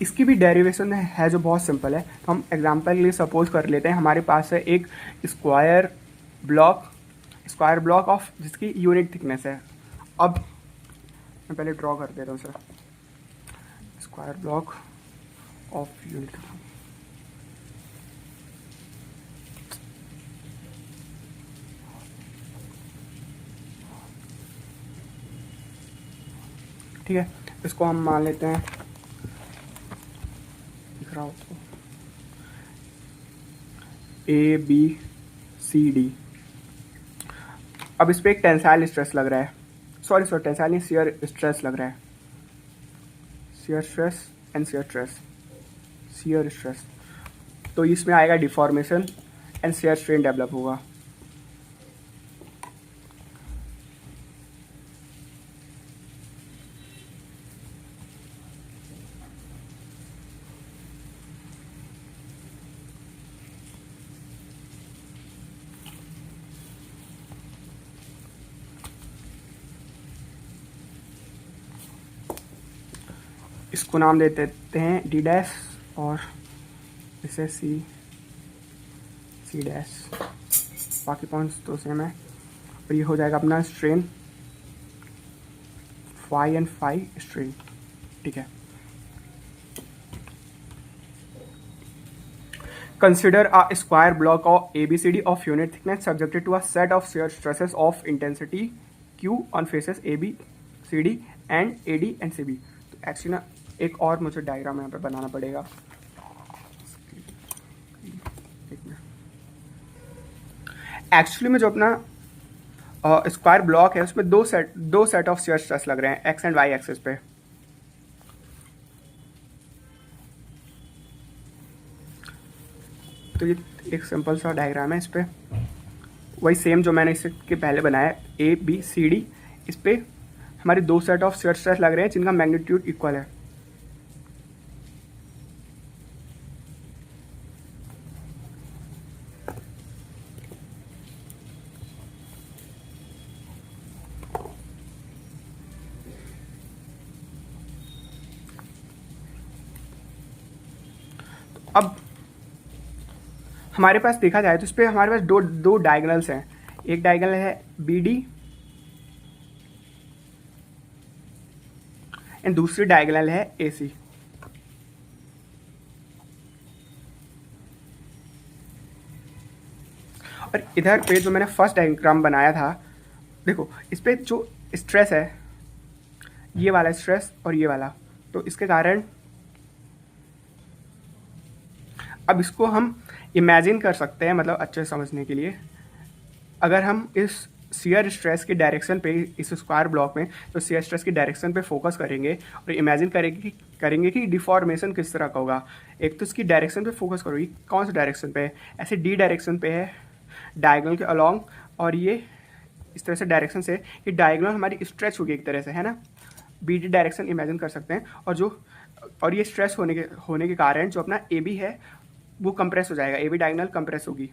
इसकी भी डेरिवेशन है जो बहुत सिंपल है। तो हम एग्जांपल के लिए सपोज कर लेते हैं, हमारे पास है एक स्क्वायर ब्लॉक ऑफ जिसकी यूनिट थिकनेस है। अब मैं पहले ड्रॉ कर देता हूँ sir, square block of unit. ठीक है, इसको हम मान लेते हैं, दिख रहा हो तो ABCD। अब इस पर एक टेंसाइल स्ट्रेस लग रहा है, सॉरी टेंसाइल नहीं, शियर स्ट्रेस लग रहा है, shear stress and shear stress. तो इसमें आएगा deformation and shear strain develop होगा। इसको नाम दे देते हैं D डैश और इसे C डैश, बाकी पॉइंट्स तो सेम है। और ये हो जाएगा अपना strain, phi and phi strain. ठीक है, consider a square block of ABCD of unit thickness subjected to a set of shear stresses of intensity Q on faces ABCD and AD and CB। तो actually ना एक और मुझे diagram यहाँ पे बनाना पड़ेगा। एक्चुअली में जो अपना स्क्वायर ब्लॉक है उसमें दो सेट ऑफ शेयर स्ट्रेस लग रहे हैं X एंड Y एक्सिस पे। तो ये एक सिंपल सा डायग्राम है, इस पे वही सेम जो मैंने इसके पहले बनाया ABCD, इस पे हमारे 2 सेट ऑफ शेयर स्ट्रेस लग रहे हैं जिनका मैग्नीट्यूड इक्वल है। अब हमारे पास देखा जाए तो इस पर हमारे पास दो डायगोनल्स हैं। एक डायगोनल है BD एंड दूसरी डायगोनल है AC। और इधर पे जो मैंने फर्स्ट डायग्राम बनाया था, देखो इस पे जो स्ट्रेस है, ये वाला स्ट्रेस और ये वाला, तो इसके कारण अब इसको हम इमेजिन कर सकते हैं, मतलब अच्छे से समझने के लिए। अगर हम इस शियर स्ट्रेस की डायरेक्शन पे, इस स्क्वायर ब्लॉक में तो शियर स्ट्रेस की डायरेक्शन पे फोकस करेंगे और इमेजिन करेंगे कि डिफॉर्मेशन किस तरह का होगा। एक तो इसकी डायरेक्शन पे फोकस करो, ये कौन सी डायरेक्शन पे है, ऐसे डी डायरेक्शन पे है, डायगोनल के अलोंग, और ये इस तरह से डायरेक्शन से ये डायगोनल हमारी स्ट्रेच होगी एक तरह से, है ना। BD डायरेक्शन इमेजिन कर सकते हैं, और ये स्ट्रेस होने के कारण जो अपना AB है वो कंप्रेस हो जाएगा, AB डायगोनल कंप्रेस होगी।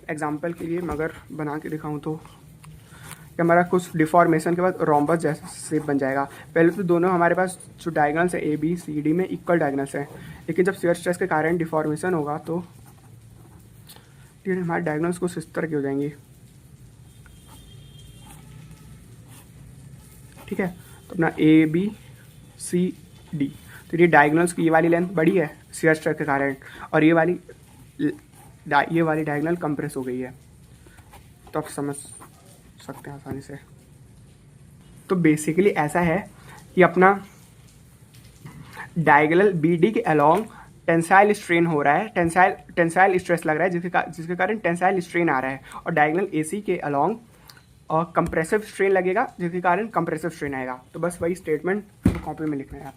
एग्जाम्पल के लिए मैं अगर बना के दिखाऊं तो कि हमारा कुछ डिफॉर्मेशन के बाद रोम्बस जैसा शेप बन जाएगा। पहले तो दोनों हमारे पास जो डायगोनल्स है ABCD में इक्वल डायगोनल्स हैं, लेकिन जब शियर स्ट्रेस के कारण डिफॉर्मेशन होगा तो हमारे डायगोनल्स कुछ इस तरह की हो जाएंगी, ठीक है। तो अपना ABCD, तो ये डायगोनल्स की ये वाली लेंथ बड़ी है शियर स्ट्रेस के कारण, और ये वाली डायगोनल कंप्रेस हो गई है। तो आप समझ सकते हैं आसानी से। तो बेसिकली ऐसा है कि अपना डायगोनल BD के अलोंग टेंसाइल स्ट्रेन हो रहा है, टेंसाइल स्ट्रेस लग रहा है, जिसके कारण टेंसाइल स्ट्रेन आ रहा है, और डायगोनल AC के अलोंग और कंप्रेसिव स्ट्रेन लगेगा, जिसके कारण कंप्रेसिव स्ट्रेन आएगा। तो बस वही स्टेटमेंट तो कॉपी में लिखना है।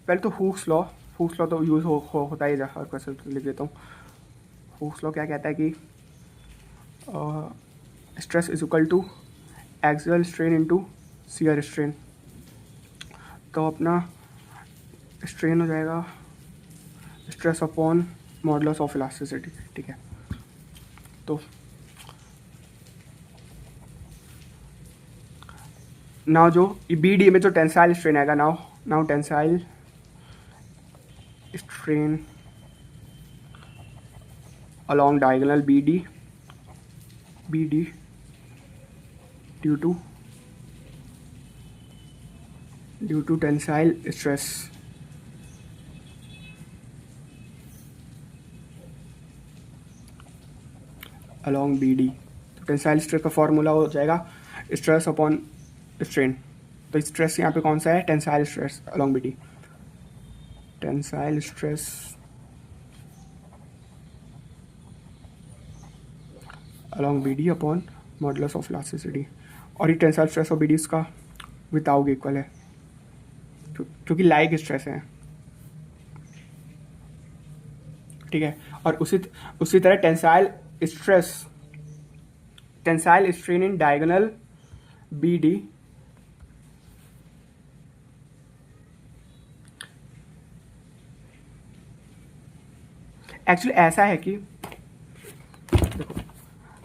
पहले तो हुक्स लॉ तो यूज़ होता ही हर क्वेश्चन लिख देता हूँ। हुक्स लॉ क्या कहता है कि stress is equal to axial strain into shear strain. तो अपना स्ट्रेन हो जाएगा stress upon modulus of elasticity, ठीक है। तो नाउ जो BD में जो टेंसाइल स्ट्रेन आएगा, now tensile strain along diagonal BD due to tensile stress along BD। तो टेंसाइल स्ट्रेस का फॉर्मूला हो जाएगा स्ट्रेस अपॉन स्ट्रेन। तो स्ट्रेस यहाँ पे कौन सा है, tensile stress along BD, tensile stress along BD upon modulus of elasticity. और ये टेंसाइल स्ट्रेस और BD इसका विदाउट इक्वल है, क्योंकि लाइक स्ट्रेस है, ठीक है। और उसी तरह tensile strain in diagonal BD actually ऐसा है कि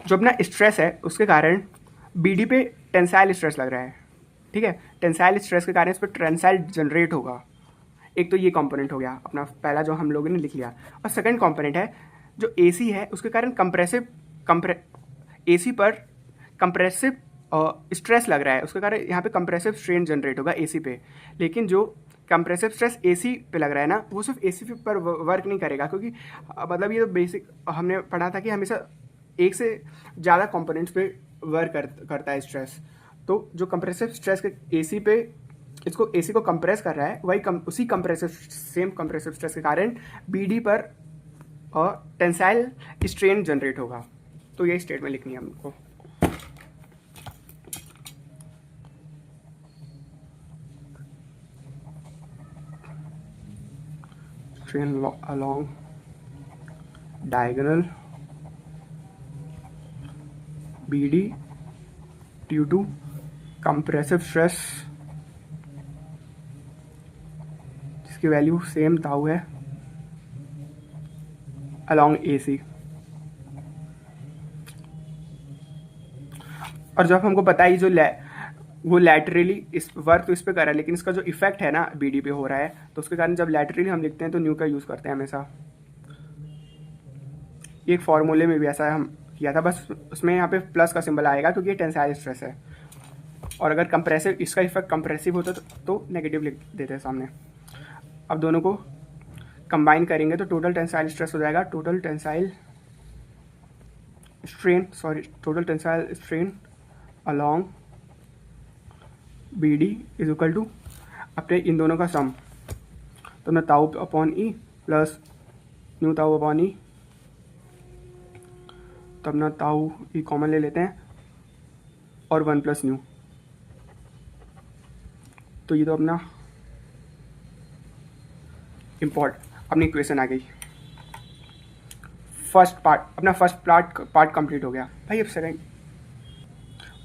जो अपना स्ट्रेस है उसके कारण BD पे टेंसाइल स्ट्रेस लग रहा है, ठीक है। टेंसाइल स्ट्रेस के कारण इस पर टेंसाइल जनरेट होगा। एक तो ये कंपोनेंट हो गया अपना पहला जो हम लोगों ने लिख लिया। और सेकंड कंपोनेंट है जो AC है, उसके कारण AC पर कंप्रेसिव स्ट्रेस लग रहा है, उसके कारण यहाँ पे कंप्रेसिव स्ट्रेन जनरेट होगा AC पे। लेकिन जो कंप्रेसिव स्ट्रेस AC पे लग रहा है ना, वो सिर्फ AC पर वर्क नहीं करेगा, क्योंकि मतलब ये तो बेसिक हमने पढ़ा था कि हमेशा एक से ज़्यादा कंपोनेंट्स पे वर्क करता है स्ट्रेस। तो जो कंप्रेसिव स्ट्रेस के AC पे इसको AC को कंप्रेस कर रहा है, वही उसी सेम कंप्रेसिव स्ट्रेस के कारण BD पर टेंसाइल स्ट्रेन जनरेट होगा। तो ये स्टेटमेंट लिखनी है हमको। Strain along diagonal BD due to compressive stress, जिसकी वैल्यू सेम ताऊ है along AC। और जब हमको पता ही वो लैटरली इस वर्क तो इस पे कर रहा है, लेकिन इसका जो इफेक्ट है ना BD पे हो रहा है, तो उसके कारण जब लैटरली हम लिखते हैं तो न्यू का यूज़ करते हैं हमेशा। एक फॉर्मूले में भी ऐसा हम किया था, बस उसमें यहाँ पे प्लस का सिंबल आएगा क्योंकि ये टेंसाइल स्ट्रेस है। और अगर कंप्रेसिव, इसका इफेक्ट कंप्रेसिव होता तो नेगेटिव लिख देते हैं सामने। अब दोनों को कंबाइन करेंगे तो टोटल टेंसाइल स्ट्रेस हो जाएगा total tensile strain along B D is equal to, अपने इन दोनों का सम, तो ना tau upon E plus nu tau upon E, तब ना ताऊ ई कॉमन ले लेते हैं और 1 प्लस न्यू, तो ये तो अपना अपनी इक्वेशन आ गई। अपना फर्स्ट पार्ट कंप्लीट हो गया भाई। अब सेकंड,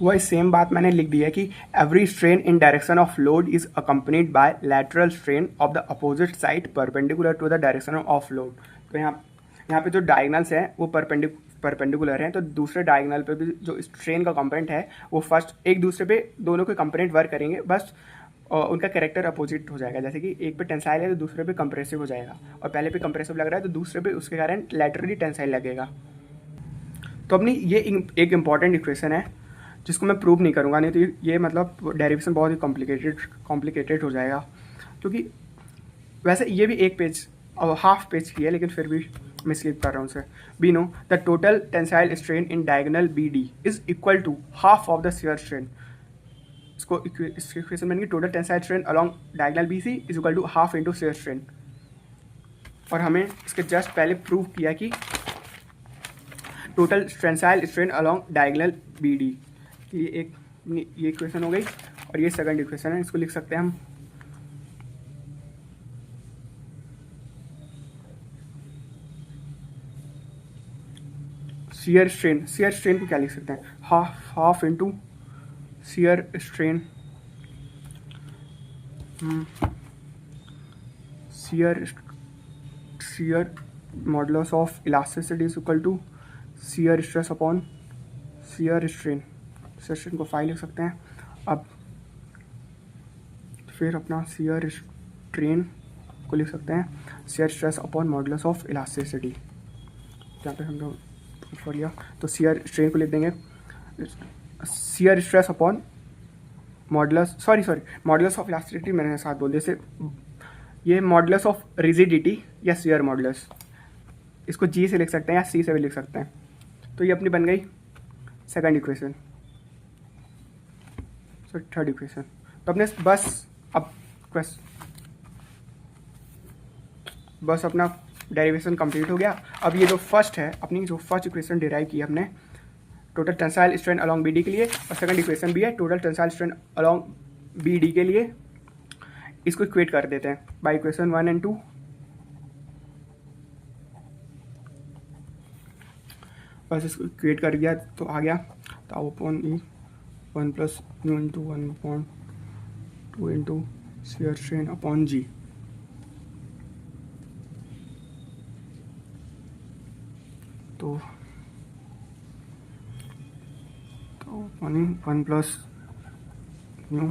वही सेम बात मैंने लिख दी है कि every strain in direction of load is accompanied by lateral strain of the opposite side perpendicular to the direction of load. तो यहाँ पे जो डायगनल्स हैं वो परपेंडिकुलर हैं, तो दूसरे डायगनल पे भी जो स्ट्रेन का कंपोनेंट है वो फर्स्ट एक दूसरे पे दोनों के कंपोनेंट वर्क करेंगे, बस उनका कैरेक्टर अपोजिट हो जाएगा। जैसे कि एक पे टेंसाइल है तो दूसरे पे कंप्रेसिव हो जाएगा, और पहले पे कंप्रेसिव लग रहा है तो दूसरे पे उसके कारण लैटरली टेंसाइल लगेगा। तो अपनी ये एक इम्पॉर्टेंट इक्वेशन है जिसको मैं प्रूव नहीं करूँगा, नहीं तो ये मतलब डेरिवेशन बहुत ही कॉम्प्लिकेटेड हो जाएगा, क्योंकि वैसे ये भी एक पेज और हाफ पेज की है, लेकिन फिर भी मैं स्किप कर रहा हूँ उसे। We know the total tensile strain in diagonal B D is equal to half of the shear strain. इसको इक्वेशन बनेगी total tensile strain along diagonal B C is equal to half into shear strain, और हमें इसके just पहले prove किया कि total tensile strain along diagonal B D, ये equation हो गई। और ये सेकंड इक्वेशन है, इसको लिख सकते हैं हम शियर स्ट्रेन को क्या लिख सकते हैं, half into shear strain, shear modulus of elasticity is equal to shear stress upon shear strain. Shear strain को फाइव लिख सकते हैं। अब फिर अपना शियर स्ट्रेन को लिख सकते हैं shear stress upon modulus of elasticity. यहाँ पे हम लोग कर लिया, तो शियर स्ट्रेन को लिख देंगे shear stress upon modulus of elasticity, मैंने साथ बोल दिया। जैसे ये मॉडुलस ऑफ रिजिडिटी या शियर मॉडुलस, इसको जी से लिख सकते हैं या सी से भी लिख सकते हैं। तो ये अपनी बन गई सेकंड इक्वेशन, थर्ड इक्वेशन। तो अपने बस अपना डेरिवेशन कंप्लीट हो गया। अब ये जो फर्स्ट है, अपनी जो फर्स्ट इक्वेशन डिराइव की हमने total tensile strain along B D के लिए, और सेकंड इक्वेशन भी है total tensile strain along B D के लिए। इसको इक्वेट कर देते हैं बाय इक्वेशन 1 और 2। बस इसको इक्वेट कर दिया तो आ गया tau upon E 1 plus nu into 1 upon 2 into shear strain upon G. तो 1 प्लस न्यू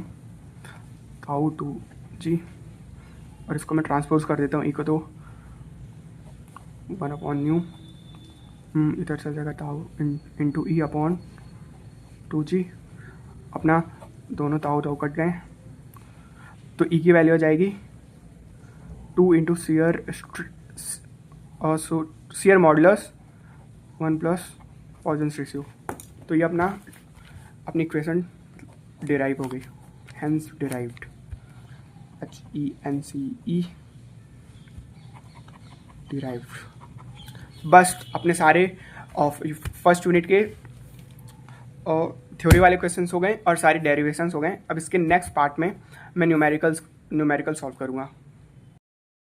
ताऊ 2 जी, और इसको मैं ट्रांसपोज कर देता हूँ ई को, तो 1 अपॉन न्यू इधर चल जाएगा ताऊ इंटू ई अपॉन 2 जी। अपना दोनों ताऊ कट गए, तो ई की वैल्यू आ जाएगी 2 into shear modulus 1 plus Poisson's ratio. तो ये अपनी इक्वेशन डिराइव हो गई, हेंस डिराइव्ड, HENCE डिराइव्ड। बस अपने सारे फर्स्ट यूनिट के थ्योरी वाले क्वेश्चंस हो गए और सारे डेरिवेशंस हो गए। अब इसके नेक्स्ट पार्ट में मैं न्यूमेरिकल सॉल्व करूँगा।